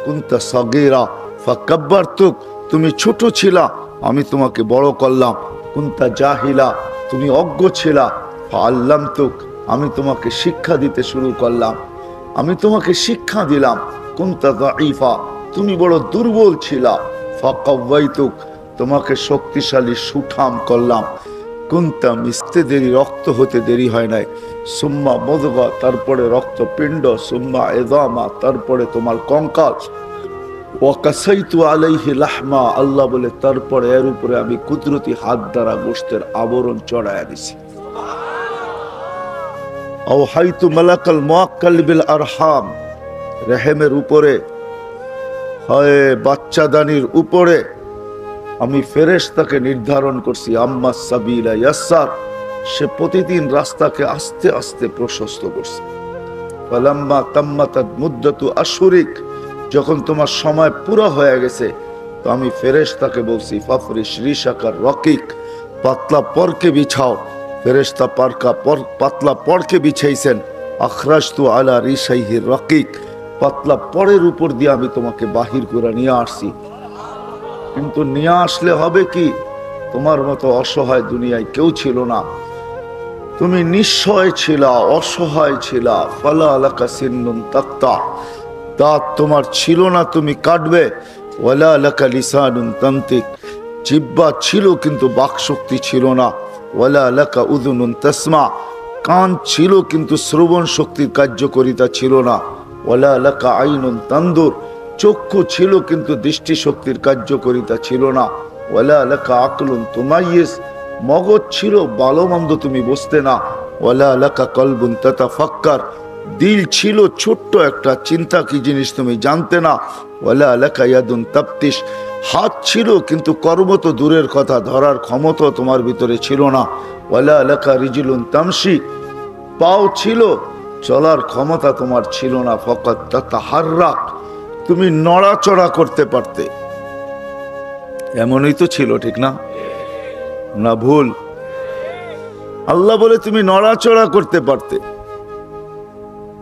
কুনতা সাগীরা ফাকাব্বারতুক, তুমি ছোট ছিলা, আমি তোমাকে বড় করলাম। কুনতা জাহিলা, তুমি অজ্ঞ ছিলা, ফাআল্লামতুক, আমি তোমাকে শিক্ষা দিতে শুরু করলাম, আমি তোমাকে শিক্ষা দিলাম। কুনতা যায়ীফা, তুমি বড় দুর্বল ছিলা, ফাকাওয়াইতুক, তোমাকে শক্তিশালী সুঠাম করলাম। কুনতা মিশতে দেরি, রক্ত হতে দেরি হয় নাই। সুম্মা মুদগা, তারপরে রক্তপিণ্ড। সুম্মা ইযামা, তারপরে তোমার কঙ্কাল। ওয়াকাসাইতু আলাইহি লাহমা, আল্লাহ বলে তারপরে এর উপরে আমি কুদরতি হাত দ্বারা গোশতের আবরণ চড়াইয়া দিছি। আওহাইতু মালাকাল মুআক্কাল বিল আরহাম, রেহেমের উপরে হয় বাচ্চাদানির উপরে আমি ফেরেশতাকে নির্ধারণ করছি। আম্মা সাবিলা ইয়াসসার, সে প্রতিদিন রাস্তাকে আস্তে আস্তে প্রশস্ত করছে। ফালাম্মা তাম্মাতাত মুদ্দাতু আশহুরিক, যখন তোমার সময় পুরো হয়ে গেছে তো আমি ফেরেশতাকে বলছি ফাফরিশ রিশাকার রকিক, পাতলা পরকে বিছাও। ফেরেশতা পাতলা পরকে বিছাইছেন। আখরাজতু আলা রিশাইহি রকিক, পাতলা পরের উপর দিয়ে আমি তোমাকে বাহির করে নিয়ে আসছি। কিন্তু নিয়ে আসলে হবে কি, তোমার মতো অসহায় দুনিয়ায় কেউ ছিল না। তুমি নিঃস্বয় ছিলা, অসহায় ছিলা। ফালা আলাকা সিন্নুন তাক্তা, দাঁত তোমার ছিল না, তুমি কাটবে। ওয়ালা লাকা লিসানুন তান্তিক, জিহ্বা ছিল কিন্তু বাকশক্তি ছিল না। ওয়ালা লাকা উযুনুন তাসমা, কান ছিল কিন্তু শ্রবণ শক্তির কার্যকারিতা ছিল না। ওয়ালা লাকা আইনুন তানদুর, চক্ষু ছিল কিন্তু দৃষ্টিশক্তির কার্যকারিতা ছিল না। ওয়ালা লাকা আকলুন তুমাইয়িজ, মগজ ছিল, ভালো মন্দ তুমি বুঝতে না। ওয়ালা লাকা কলবুন তাতাফাক্কার, দিল ছিল ছোট্ট একটা, চিন্তা কি জিনিস তুমি জানতে না। ওয়ালা লাকা ইয়াদুন তাফতিশ, হাত ছিল কিন্তু কর্ম তো দূরের কথা, ধরার ক্ষমতা তোমার ভিতরে ছিল না। ওয়ালা লাকা রিজলুন তামশি, পাও ছিল, চলার ক্ষমতা তোমার ছিল না। ফাকাত তাতাহাররাক, তুমি নড়াচড়া করতে পারতে। এমনই তো ছিল, ঠিক না? না ভুল? আল্লাহ বলে তুমি নড়াচড়া করতে পারতে।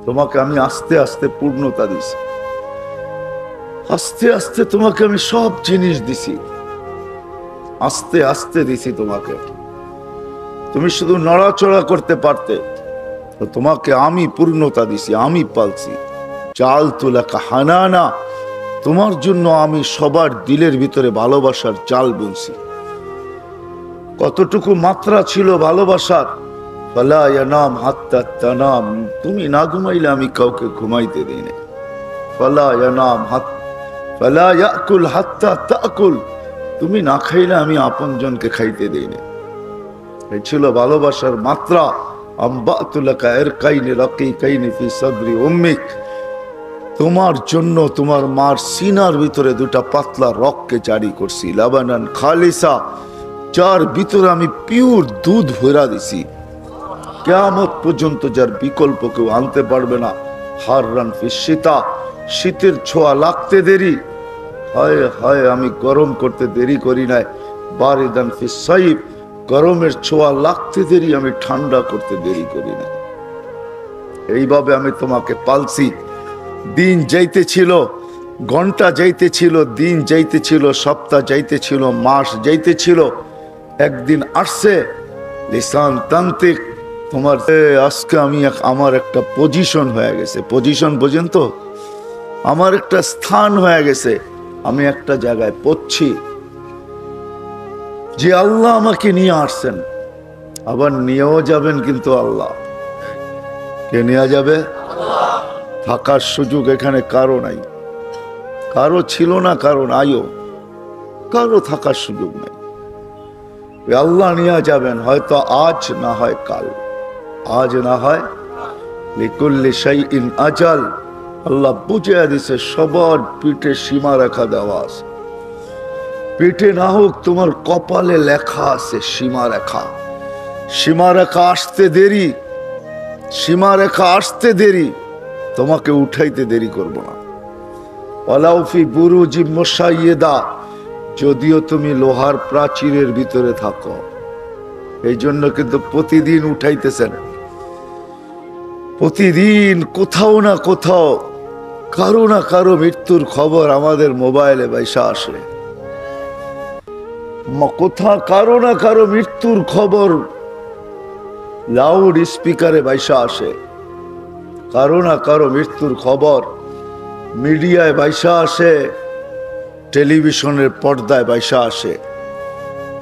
তোমাকে আমি আস্তে আস্তে পূর্ণতা দিছি, আস্তে আস্তে তোমাকে আমি সব জিনিস দিছি, আস্তে আস্তে দিছি তোমাকে। তুমি শুধু নড়াচড়া করতে পারতে, তো তোমাকে আমি পূর্ণতা দিছি, আমি পালছি। চাল তুলাকা হানানা, তোমার জন্য আমি সবার দিলের ভিতরে ভালোবাসার চাল বুনছি। কতটুকু মাত্রা ছিল ভালোবাসার। ফালা ইয়ানাম হাত্তা তানাম, তুমি না ঘুমাইলে আমি কাউকে ঘুমাইতে দিই না। ফালা ইয়ানাম ফালা ইয়াকুল হাত্তা তাকুল, তুমি না খাইলে আমি আপনজনকে খাইতে দিই না। এই ছিল ভালোবাসার মাত্রা। আম্বাতু লাকা ইরকাইনি রাকিকাইনি ফি সাদরি উম্মিক, তোমার জন্য তোমার মার সিনার ভিতরে দুটা পাতলা রককে জারি করছি। লাবানান খালিসা, যার ভিতরে আমি পিওর দুধ ভরা দিছি, কিয়ামত পর্যন্ত যার বিকল্প কেউ আনতে পারবে না। হাররান ফিস শীতা, শীতের ছোঁয়া লাগতে দেরি, হায় হায় আমি গরম করতে দেরি করি নাই। বারিদান ফিস সাইফ, গরমের ছোঁয়া লাগতে দেরি, আমি ঠান্ডা করতে দেরি করি নাই। এইভাবে আমি তোমাকে পালছি। দিন যাইতেছিল, ঘন্টা যাইতেছিল, দিন যাইতেছিল, সপ্তাহ যাইতেছিল, মাস যাইতেছিল। একদিন আসছে লিসান তান্ত্রিক, তোমার আজকে আমি আমার একটা পজিশন হয়ে গেছে। পজিশন বোঝেন তো? আমার একটা স্থান হয়ে গেছে, আমি একটা জায়গায় পড়ছি। যে আল্লাহ আমাকে নিয়ে আসছেন, আবার নিয়েও যাবেন কিন্তু আল্লাহ। কে নিয়ে যাবে? থাকার সুযোগ এখানে কারো নাই, কারো ছিল না, কারো নাইও, কারো থাকার সুযোগ নাই। আল্লাহ নিয়ে যাবেন, হয়তো আজ না হয় কাল, আজ না হয় লিকুল্লি শাইইন আজাল। আল্লাহ বুঝিয়ে দিছে সবার পিঠে সীমা রেখা দেওয়া আছে। পিঠে না হোক, তোমার কপালে লেখা আছে সীমা রেখা। সীমা রেখা আসতে দেরি, সীমা রেখা আসতে দেরি, তোমাকে উঠাইতে দেরি করব না। ওয়ালাউ ফি বুরুজি মুশাইয়্যিদা, যদিও তুমি লোহার প্রাচীরের ভিতরে থাকো। এই জন্য কিন্তু প্রতিদিন উঠাইতেছেন, প্রতিদিন কোথাও না কোথাও কারো না কারো মৃত্যুর খবর আমাদের মোবাইলে বাইসা আসে। কোথাও কারো না কারো মৃত্যুর খবর লাউড স্পিকারে বাইসা আসে, কারো না কারো মৃত্যুর খবর মিডিয়ায় বাইসা আসে, টেলিভিশনের পর্দায় বাইসা আসে।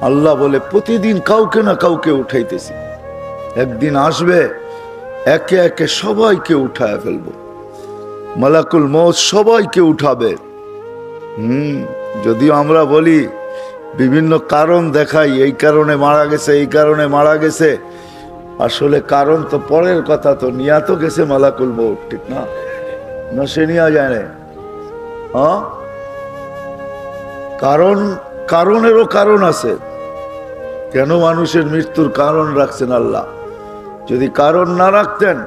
আল্লাহ বলে প্রতিদিন কাউকে না কাউকে উঠাইতেছি, একদিন আসবে একে একে সবাইকে উঠায় ফেলবো। মালাকুল মউত সবাইকে উঠাবে। যদিও আমরা বলি বিভিন্ন কারণ দেখাই, এই কারণে মারা গেছে, এই কারণে মারা গেছে, আসলে কারণ তো পরের কথা, তো নিয়া তো গেছে মালাকুল মউত, ঠিক না? না সে নিয়া যায় না? হ্যাঁ, কারণ, কারণেরও কারণ আছে। কেন মানুষের মৃত্যুর কারণ রাখছেন আল্লাহ? যদি কারণ না রাখতেন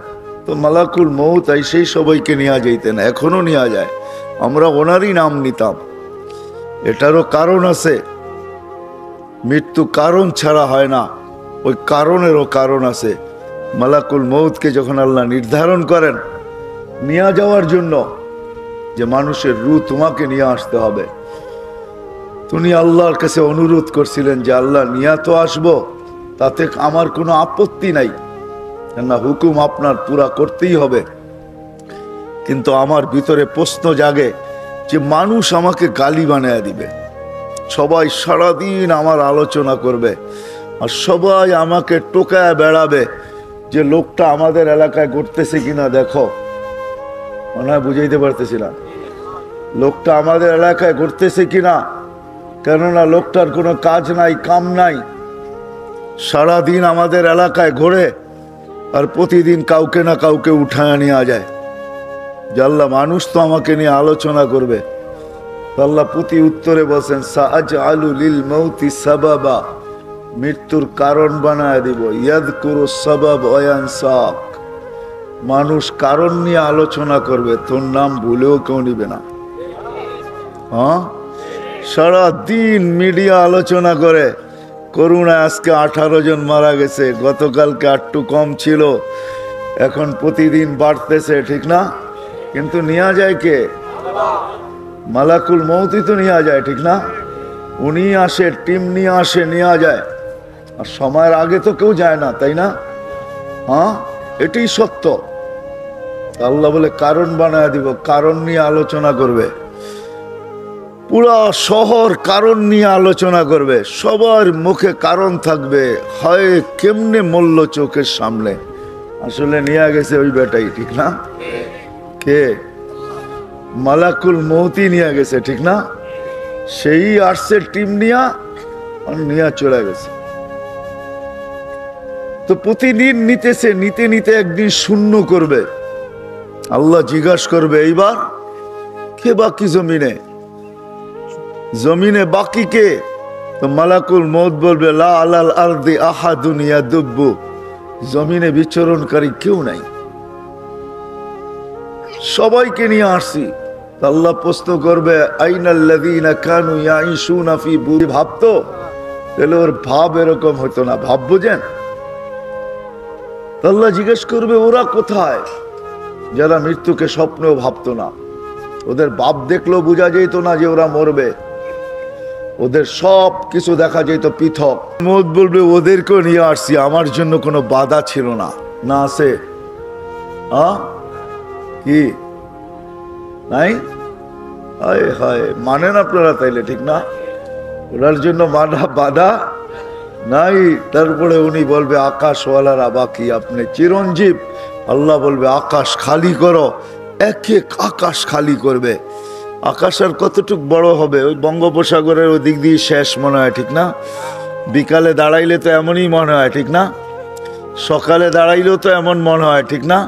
তো মালাকুল মউত সেই সবাইকে নিয়ে যাইতেন, এখনো নিয়ে যায়, আমরা ওনারই নাম নিতাম। এটারও কারণ আছে, মৃত্যু কারণ ছাড়া হয় না, ওই কারণেরও কারণ আছে। মালাকুল মউতকে যখন আল্লাহ নির্ধারণ করেন নিয়ে যাওয়ার জন্য যে মানুষের রূহ তোমাকে নিয়ে আসতে হবে, তুমি আল্লাহর কাছে অনুরোধ করছিলেন যে আল্লাহ নিয়ে তো আসবো, তাতে আমার কোনো আপত্তি নাই, না হুকুম আপনার পুরা করতেই হবে। কিন্তু আমার ভিতরে প্রশ্ন জাগে যে মানুষ আমাকে গালি বানায় দিবে, সবাই সারাদিন আমার আলোচনা করবে, আর সবাই আমাকে টোকায় বেড়াবে যে লোকটা আমাদের এলাকায় ঘুরতেছে কিনা দেখো। মনে হয় বুঝাইতে পারতেছি না, লোকটা আমাদের এলাকায় ঘুরতেছে কিনা, কেননা লোকটার কোনো কাজ নাই, কাম নাই, সারাদিন আমাদের এলাকায় ঘোরে আর প্রতিদিন কাউকে না কাউকে উঠায় নিয়ে যায়। আল্লাহ মানুষ তো আমাকে নিয়ে আলোচনা করবে। আল্লাহ প্রতি উত্তরে বলছেন সাআজআলু লিল মাউতি সাবাবা, মৃত্যুর কারণ বানায় দিব। ইয়াযকুরু সাবাব ওয়া ইয়ানসাক, মানুষ কারণ নিয়ে আলোচনা করবে, তোর নাম ভুলেও কেউ নিবে না। হ্যাঁ, সারাদিন মিডিয়া আলোচনা করে করোনা আজকে 18 জন মারা গেছে, গতকালকে একটু কম ছিল, এখন প্রতিদিন বাড়তেছে, ঠিক না? কিন্তু নিয়ে যায় কে? মালাকুল মউতই তো নিয়ে যায়, ঠিক না? উনি আসে, টিম নিয়ে আসে, নিয়ে যায়, আর সময়ের আগে তো কেউ যায় না, তাই না? হ্যাঁ, এটাই সত্য। আল্লাহ বলে কারণ বানায় দিব, কারণ নিয়ে আলোচনা করবে, পুরা শহর কারণ নিয়ে আলোচনা করবে, সবার মুখে কারণ থাকবে, হয় কেমনে মূল্য চোখের সামনে। আসলে নিয়ে গেছে ওই বেটাই, ঠিক না? কে? মালাকুল মউতই নিয়ে গেছে, ঠিক না? সেই আসছে টিম নিয়া, আর নিয়ে চলে গেছে। তো প্রতিদিন নিতেছে, নিতে নিতে একদিন শূন্য করবে। আল্লাহ জিজ্ঞাসা করবে এইবার কে বাকি জমিনে, জমিনে বাকি কে? তো মালাকুল মউত বলবে লা আলাল আরদি আহাদুন ইয়াদুব্বু, জমিনে বিচরণকারী কেউ নাই, সবাইকে নিয়ে আসছি। আল্লাহ প্রশ্ন করবে আইনাল্লাযীনা কানু ইয়াঈশুনা ফি বুরি, ভাবতো? তাহলে ওর ভাব এরকম হতো না, ভাব বুঝেন? আল্লাহ জিজ্ঞেস করবে ওরা কোথায়, যারা মৃত্যুকে স্বপ্নেও ভাবতো না, ওদের ভাব দেখলেও বোঝা যেত না যে ওরা মরবে, ওদের সব কিছু দেখা যেত পৃথক। মউত বলবে ওদেরকেও নিয়ে আসছি, আমার জন্য কোনো বাধা ছিল না। না আছে? কি নাই? হায় হায়, মানেন আপনারা তাইলে, ঠিক না? ওনার জন্য বাধা নাই। তারপরে উনি বলবে আকাশওয়ালারা বাকি, আপনি চিরঞ্জীব। আল্লাহ বলবে আকাশ খালি করো, এক এক আকাশ খালি করবে। আকাশ আর কতটুক বড় হবে? ওই বঙ্গোপসাগরের ওই দিক দিয়ে শেষ মনে হয়, ঠিক না? বিকালে দাঁড়াইলে তো এমনই মনে হয়, ঠিক না? সকালে দাঁড়াইলেও তো এমন মনে হয়, ঠিক না?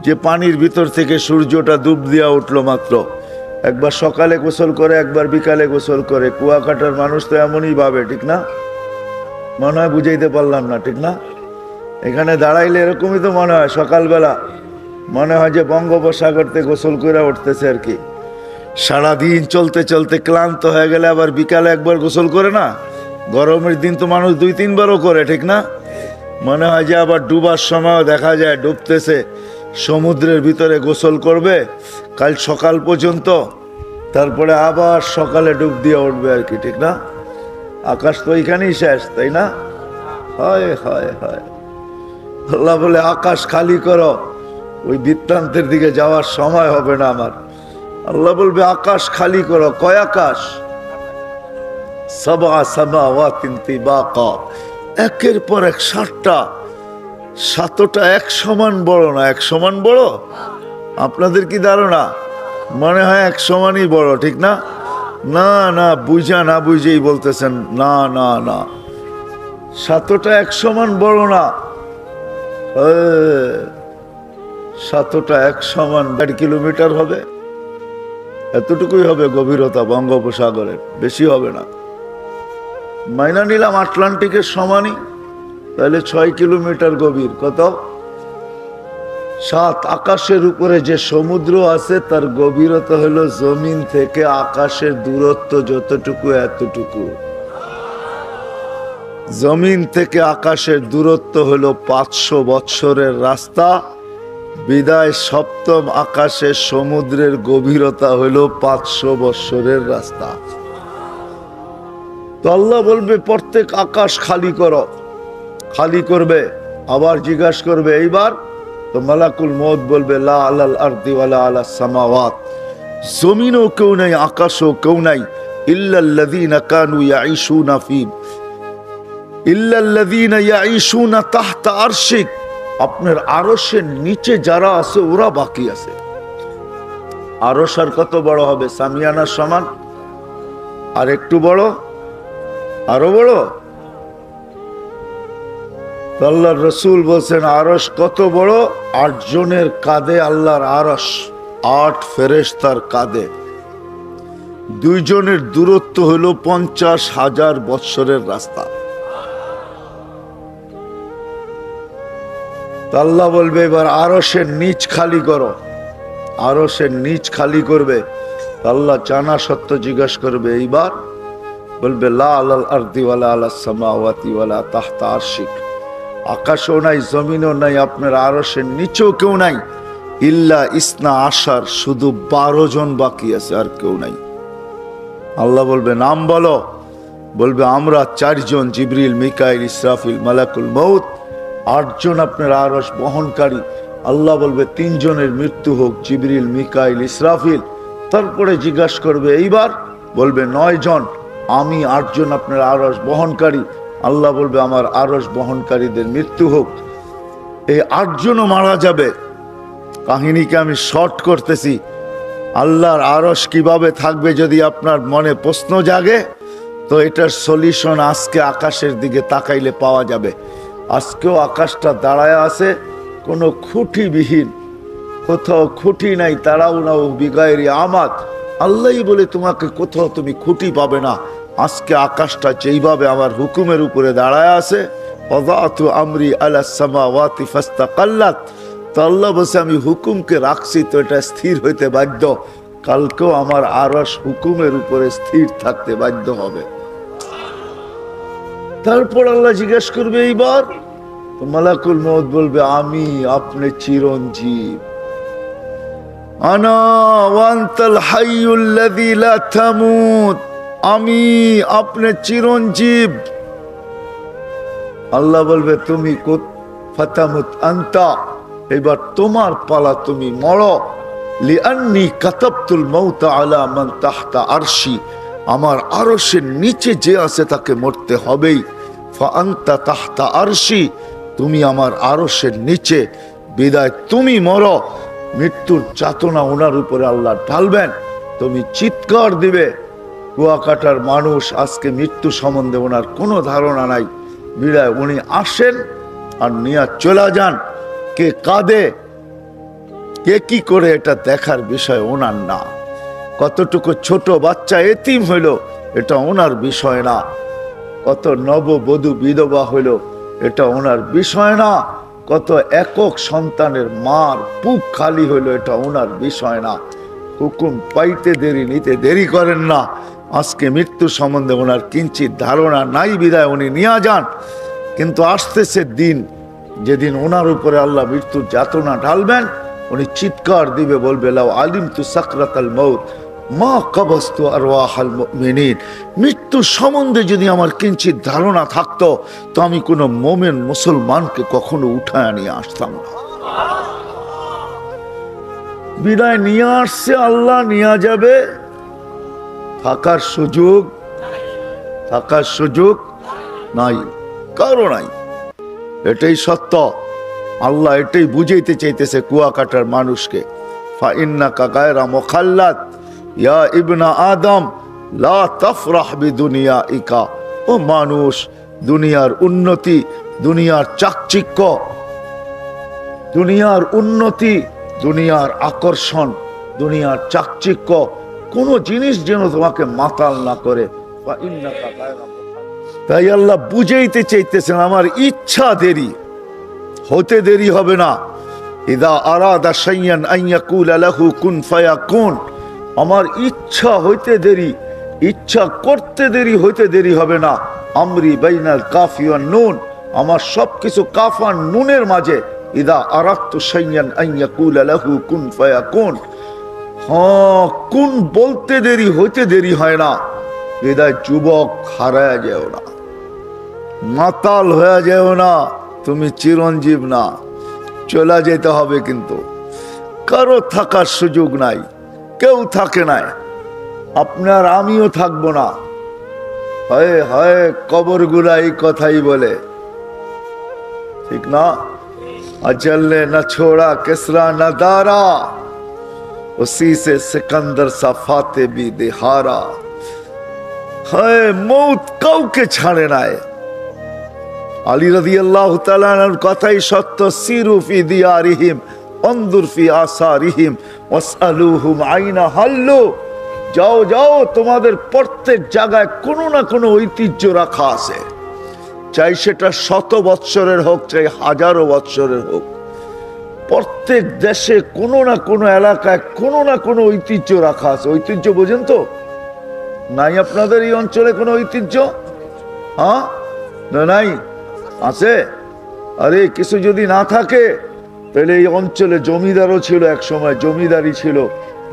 যে পানির ভিতর থেকে সূর্যটা ডুব দিয়া উঠলো মাত্র, একবার সকালে গোসল করে একবার বিকালে গোসল করে। কুয়াকাটার মানুষ তো এমনই ভাবে, ঠিক না? মনে হয় বুঝাইতে পারলাম না, ঠিক না? এখানে দাঁড়াইলে এরকমই তো মনে হয়, সকালবেলা মনে হয় যে বঙ্গোপসাগর থেকে গোসল করে উঠতেছে আর কি। সারাদিন চলতে চলতে ক্লান্ত হয়ে গেলে আবার বিকালে একবার গোসল করে না? গরমের দিন তো মানুষ 2-3 বারও করে, ঠিক না? মনে হয় যে আবার ডুবার সময়ও দেখা যায় ডুবতেছে, সমুদ্রের ভিতরে গোসল করবে কাল সকাল পর্যন্ত, তারপরে আবার সকালে ডুব দিয়ে উঠবে আর কি, ঠিক না? আকাশ তো এখানেই শেষ, তাই না? হয় হয় হয়। আল্লাহ বলে আকাশ খালি করো, ওই বৃত্তান্তের দিকে যাওয়ার সময় হবে না আমার। আল্লাহ বলবে আকাশ খালি করো। কয় আকাশ? সাবা সামাওয়াতিন তিবাকা, একের পর এক 7টা। 7টা এক সমান বড় না? এক সমান বড়? আপনাদের কি ধারণা? মনে হয় এক সমানই বড়, ঠিক না? না না, বুঝা না বুঝেই বলতেছেন না না না, 7টা এক সমান বড় না। 7টা এক সমান 1.5 কিলোমিটার হবে, এতটুকুই হবে গভীরতা বঙ্গোপসাগরের, বেশি হবে না। মাইনা নিলাম আটলান্টিকের সমানই, তাহলে 6 কিলোমিটার গভীর। কত? 7। আকাশের উপরে যে সমুদ্র আছে তার গভীরতা হলো জমিন থেকে আকাশের দূরত্ব যতটুকু এতটুকু। জমিন থেকে আকাশের দূরত্ব হলো 500 বৎসরের রাস্তা, বিদায় 7ম আকাশের সমুদ্রের গভীরতা হলো 500 বৎসরের রাস্তা। তো আল্লাহ বলবে প্রত্যেক আকাশ খালি করো। খালি করবে, আবার জিজ্ঞাসা করবে এইবার, তো মালাকুল মউত বলবে লা আলাল আরদি ওয়ালা আলাস সামাওয়াত, জমিনও কেউ নাই, আকাশও কেউ নাই, ইল্লাল্লাযীনা কানু ইয়াঈশুনা ফি ইল্লাল্লাযীনা ইয়াঈশুনা তাহতা আরশিক, আপনার আরশের নিচে যারা আছে ওরা বাকি আছে। আরশ আর কত বড় হবে? সামিয়ানার সমান? আর একটু বড়? আরো বড়? আল্লাহর রসুল বলছেন আরশ কত বড়? 8 জনের কাঁধে আল্লাহর আরশ, 8 ফেরেশতার কাঁধে। 2 জনের দূরত্ব হলো 50,000 বৎসরের রাস্তা। আল্লাহ বলবে এবার আরশের নিচ খালি করো। আরশের নিচ খালি করবে। আল্লাহ জানা সত্য জিজ্ঞাসা করবে এইবার, বলবে লা আলাল আরদি ওয়ালা আলাস সামাওয়াতি ওয়ালা তাহতা আরশিক, আকাশও নাই, জমিনও নাই, আপনার আরশের নিচেও কেউ নাই, ইল্লা ইসনা আশার, শুধু 12 জন বাকি আছে, আর কেউ নাই। আল্লাহ বলবে নাম বলো। বলবে আমরা 4 জন, জিবরিল, মিকাইল, ইসরাফিল, মালাকুল মউত। 8 জন আপনার আরশ বহনকারী। আল্লাহ বলবে 3 জনের মৃত্যু হোক, জিবরিল, মিকাইল, ইসরাফিল। তারপরে জিজ্ঞাসা করবে এইবার, বলবে 9 জন, আমি 8 জন আপনার আরশ বহনকারী। আল্লাহ বলবে আমার আরশ বহনকারীদের মৃত্যু হোক। এই 8 জনও মারা যাবে। কাহিনীকে আমি শর্ট করতেছি। আল্লাহর আরশ কিভাবে থাকবে যদি আপনার মনে প্রশ্ন জাগে, তো এটার সলিউশন আজকে আকাশের দিকে তাকাইলে পাওয়া যাবে। আজকেও আকাশটা দাঁড়ায় আছে কোনো খুঁটিবিহীন, কোথাও খুঁটি নাই, তারাও না বিগায়রি আমাদ। আল্লাহই বলে তোমাকে কোথাও তুমি খুঁটি পাবে না। আজকে আকাশটা যেইভাবে আমার হুকুমের উপরে দাঁড়ায় আছে, ওয়াদাতু আমরি আলাস সামাওয়াতি ফাস্তাকাল্লাত, তো আল্লাহ বলছে আমি হুকুমকে রাখছি তো এটা স্থির হইতে বাধ্য। কালকেও আমার আরশ হুকুমের উপরে স্থির থাকতে বাধ্য হবে। তারপর আল্লাহ জিজ্ঞেস করবে এইবার, তো মালাকুল মউত বলবে আমি আপনি চিরঞ্জীব, আনা ওয়ান্তাল হাইয়ুল্লাযী লা তামুত, আমি আপনি চিরঞ্জীব। আল্লাহ বলবে তুমি ফাতামুত আনতা, এবার তোমার পালা, তুমি মরো। লিআন্নী কাতাবতুল মাউতা আলা মান তাহতা আরশি, আমার আরশের নিচে যে আছে তাকে মরতে হবেই। ফাআনতা তাহতা আরশি, তুমি আমার আরশের নিচে, বিদায় তুমি মরো। মৃত্যুর যাতনা ওনার উপরে আল্লাহ ঢালবেন, তুমি চিৎকার দিবে। কুয়াকাটার মানুষ আজকে মৃত্যু সম্বন্ধে ওনার কোনো ধারণা নাই, বিদায় উনি আসেন আর নিয়ে চলে যান। কে কাঁদে, কে কি করে, এটা দেখার বিষয় ওনার না। কতটুকু ছোট বাচ্চা এতিম হইল এটা ওনার বিষয় না। কত নববধূ বিধবা হইল এটা ওনার বিষয় না। কত একক সন্তানের মার বুক খালি হইল এটা ওনার বিষয় না। হুকুম পাইতে দেরি নিতে দেরি করেন না। আজকে মৃত্যু সম্বন্ধে ওনার কিঞ্চিত ধারণা নাই বিদায় উনি নিয়ে যান, কিন্তু আসতেছে দিন যেদিন ওনার উপরে আল্লাহ মৃত্যুর যাতনা ঢালবেন। উনি চিৎকার দিবে, বলবে লাউ আলিমতু সাকরাতাল মউত মা কাবাস্তু আরওয়াহাল মুমিনিন। মৃত্যু সম্বন্ধে যদি আমার কিঞ্চিত ধারণা থাকতো তো আমি কোনো মোমেন মুসলমানকে কখনো উঠায় নিয়ে আসতাম না। বিদায় নিয়ে আসছে আল্লাহ, নিয়ে যাবে, থাকার সুযোগ নাই, কারো নাই। এটাই সত্য। আল্লাহ এটাই বুঝাইতে চাইতেছে কুয়াকাটার মানুষকে, ফাইন্নাকা গায়রা মুখাল্লাদ ইয়া ইবনা আদম লা তাফরাহ বিদুনিয়াইকা। ও মানুষ, দুনিয়ার উন্নতি, দুনিয়ার চাকচিক্য, দুনিয়ার উন্নতি, দুনিয়ার আকর্ষণ, দুনিয়ার চাকচিক্য, কোন জিনিস যেন তোমাকে মাতাল না করে। তাই আল্লাহ বুঝাইতে চাইতেছেন আমার ইচ্ছা দেরি হতে দেরি হবে না। ইদা আরাদা শাইয়ান আন ইয়াকুলা লাহু কুন ফায়াকুন। আমার ইচ্ছা হইতে দেরি, ইচ্ছা করতে দেরি হইতে দেরি হবে না। আমরি বাইনাল কাফি ওয়ান নুন। আমার সবকিছু কাফ আর নুনের মাঝে। ইদা আরাদতু শাইয়ান আন ইয়াকুলা লাহু কুন ফায়াকুন। হ্যাঁ, কোন বলতে দেরি হইতে দেরি হয় না। হৃদয় যুবক হারায় যেও না, মাতাল হয়ে যেও না। তুমি চিরঞ্জীব না, চলে যেতে হবে। কিন্তু কারো থাকার সুযোগ নাই, কেউ থাকে নাই, আপনার আমিও থাকবো না। হয় হয় কবরগুলা এই কথাই বলে, ঠিক না? अजल्ले न छोड़ा किसरा न दारा, उसी से सिकंदर सा फाते भी दिहारा। हाय मौत কাউকে ছাড়ে নাই। আলী রাদিয়াল্লাহু তাআলা আনহুর কথাই সত্য, সিরু ফি দিয়ারিহিম আনজুর ফি আসারিহিম ওয়াসআলুহুম আইনা হাল্লু। যাও যাও, তোমাদের প্রত্যেক জায়গায় কোনো না কোনো ঐতিহ্য রাখা আছে, চাই সেটা 100 বৎসরের হোক, চাই 1000 বৎসরের হোক। প্রত্যেক দেশে কোনো না কোনো এলাকায় কোনো না কোনো ঐতিহ্য রাখা আছে। ঐতিহ্য বোঝেন তো? নাই আপনাদের এই অঞ্চলে কোনো ঐতিহ্য? হ্যাঁ না নাই? আছে? আরে কিছু যদি না থাকে তাহলে এই অঞ্চলে জমিদারও ছিল এক সময়, জমিদারি ছিল,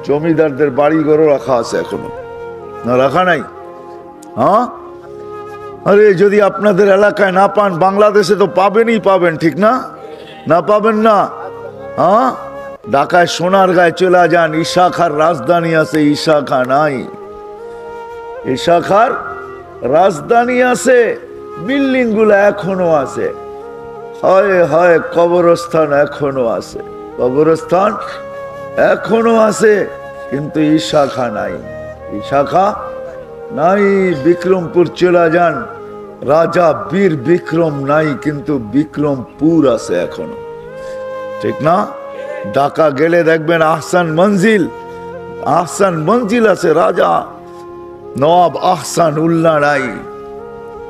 জমিদারদের বাড়িঘরও রাখা আছে এখনো, না রাখা নাই? হ্যাঁ, আরে যদি আপনাদের এলাকায় না পান, বাংলাদেশে তো পাবেনই পাবেন, ঠিক না? না পাবেন না? হ্যাঁ, ঢাকায় সোনার গায়ে চলে যান, ইশাখার রাজধানী আছে, ইশাখা নাই। ইশাখার রাজধানী আছে, বিল্ডিং গুলো এখনো আছে। হয় হয় কবরস্থান এখনো আছে, কবরস্থান এখনো আছে, কিন্তু ইশাখা নাই। ইশাখা নাই। বিক্রমপুর চলে যান, রাজা বীর বিক্রম নাই, কিন্তু বিক্রমপুর আছে এখনো, ঠিক না? ঢাকা গেলে দেখবেন আহসান মঞ্জিল, আহসান মঞ্জিল আছে, রাজা নবাব আহসান উল্লাহ নাই।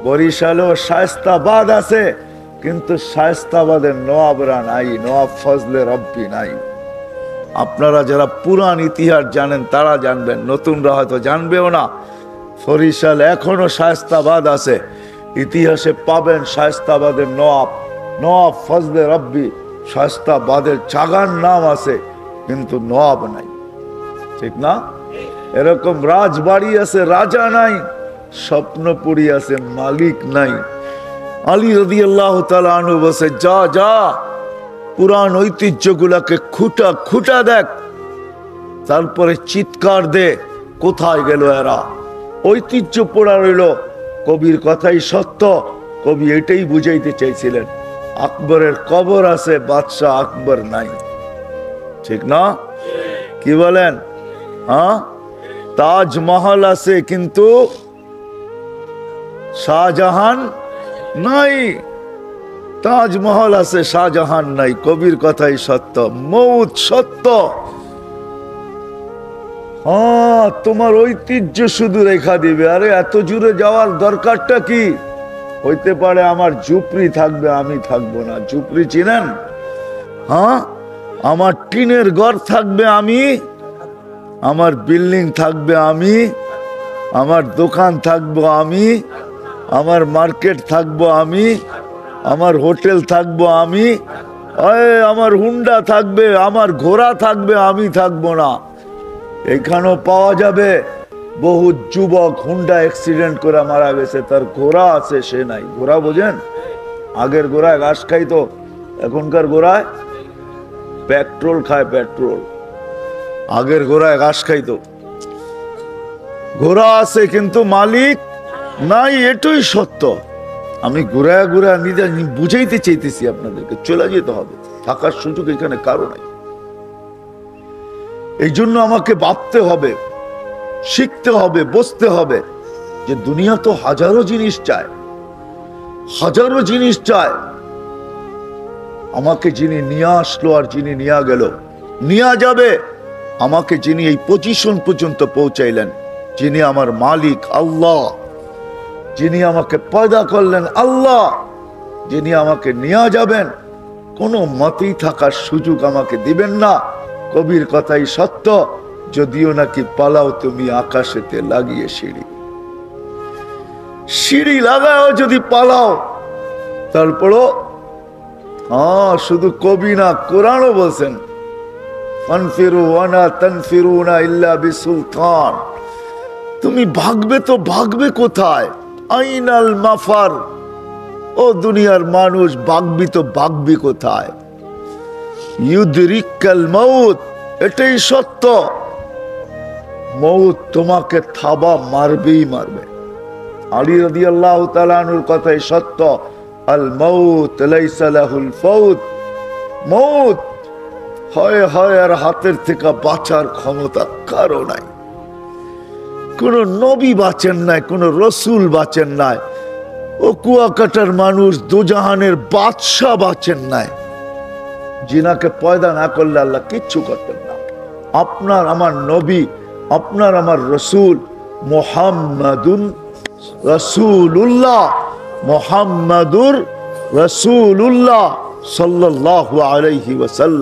বরিশালেও শায়েস্তাবাদ আছে, কিন্তু শায়েস্তাবাদের নবাবরা নাই, নবাব ফজলে রব্বি নাই। আপনারা যারা পুরান ইতিহাস জানেন তারা জানবেন, নতুনরা হয়তো জানবেও না। বরিশাল এখনো শায়েস্তাবাদ আছে, ইতিহাসে পাবেন শায়েস্তাবাদের নবাব, নবাব ফজলে রব্বি। শায়েস্তাবাদের জাগার নাম আছে, কিন্তু নবাব নাই, ঠিক না? এরকম রাজবাড়ি আছে, রাজা নাই। স্বপ্নপুরী আছে, মালিক নাই। আলী রাদিয়াল্লাহু তাআলা আনহু বসে, যা যা পুরান ঐতিহ্যগুলাকে খুঁটা খুঁটা দেখ, তারপরে চিৎকার দে কোথায় গেল এরা। ঐতিহ্য পড়া রইল। কবির কথাই সত্য, কবি এটাই বুঝাইতে চাইছিলেন। আকবরের কবর আছে, বাদশাহ আকবর নাই, ঠিক না? কি বলেন? হ্যাঁ, তাজমহল আছে, কিন্তু শাহজাহান নাই। তাজমহল আছে, শাহজাহান নাই। কবির কথাই সত্য, মৌত সত্য। হ্যাঁ, তোমার ঐতিহ্য শুধু রেখা দিবে। আরে এত জুড়ে যাওয়ার দরকারটা কি? হইতে পারে আমার ঝুপড়ি থাকবে, আমি থাকবো না। ঝুপড়ি চিনেন? হ্যাঁ, আমার টিনের ঘর থাকবে, আমি আমার বিল্ডিং থাকবে আমি, আমার দোকান থাকবো আমি, আমার মার্কেট থাকবো আমি, আমার হোটেল থাকবো আমি, আমার হুন্ডা থাকবে, আমার ঘোড়া থাকবে, আমি থাকবো না। এখানেও পাওয়া যাবে বহু যুবক হুন্ডা অ্যাক্সিডেন্ট করে মারা গেছে, তার ঘোড়া আছে, সে নাই। ঘোড়া বোঝেন? আগের ঘোড়ায় ঘাস খাইতো, এখনকার ঘোড়ায় পেট্রোল খায়, পেট্রোল। আগের ঘোড়ায় ঘাস খাইতো। ঘোড়া আছে কিন্তু মালিক নাই, এটাই সত্য। আমি ঘুরায় ঘুরায় নিজে বুঝাইতে চাইতেছি আপনাদেরকে, চলে যেতে হবে, থাকার সুযোগ এখানে কারো নাই। এই জন্য আমাকে ভাবতে হবে, শিখতে হবে, বসতে হবে যে দুনিয়া তো হাজারো জিনিস চায়, হাজারো জিনিস চায়। আমাকে যিনি নিয়ে আসলো আর যিনি নিয়ে গেল, নিয়ে যাবে, আমাকে যিনি এই পজিশন পর্যন্ত পৌঁছাইলেন, যিনি আমার মালিক আল্লাহ, যিনি আমাকে পয়দা করলেন আল্লাহ, যিনি আমাকে নিয়ে যাবেন, কোনো মতেই থাকার সুযোগ আমাকে দিবেন না। কবির কথাই সত্য, যদিও নাকি পালাও তুমি আকাশেতে লাগিয়ে সিঁড়ি। সিঁড়ি লাগাও যদি পালাও, তারপরও শুধু কবি না, কোরআনও বলছেন ফানফিরু ওয়ালা তানফিরুনা ইল্লা বিসুলতান। তুমি ভাগবে তো ভাগবে কোথায়? আইনাল মাফার। ও দুনিয়ার মানুষ, ভাগবি তো ভাগবি কোথায়? ইউদরিকাল মউত, এটাই সত্য। মউত তোমাকে থাবা মারবেই মারবে। আলী রাদিয়াল্লাহু তাআলা আনহুর কথাই সত্য, আল মউত লাইসা লাহুল ফাউত। মউত হয় হয় আর হাতের থেকে বাঁচার ক্ষমতা কারো নাই। কোন নবী বাঁচেন নাই, কোন রসুল বাঁচেন নাই, ও কুয়াকাটার মানুষ, দুজাহানের বাদশাহ বাঁচেন নাই। জিনাকে পয়দা না করলে আল্লাহ কিচ্ছু করতেন না। আপনার আমার নবী, আপনার আমার রসুল মুহাম্মাদুন রাসূলুল্লাহ, মুহাম্মাদুর রাসূলুল্লাহ সাল্লাল্লাহু আলাইহি ওয়াসাল্লাম।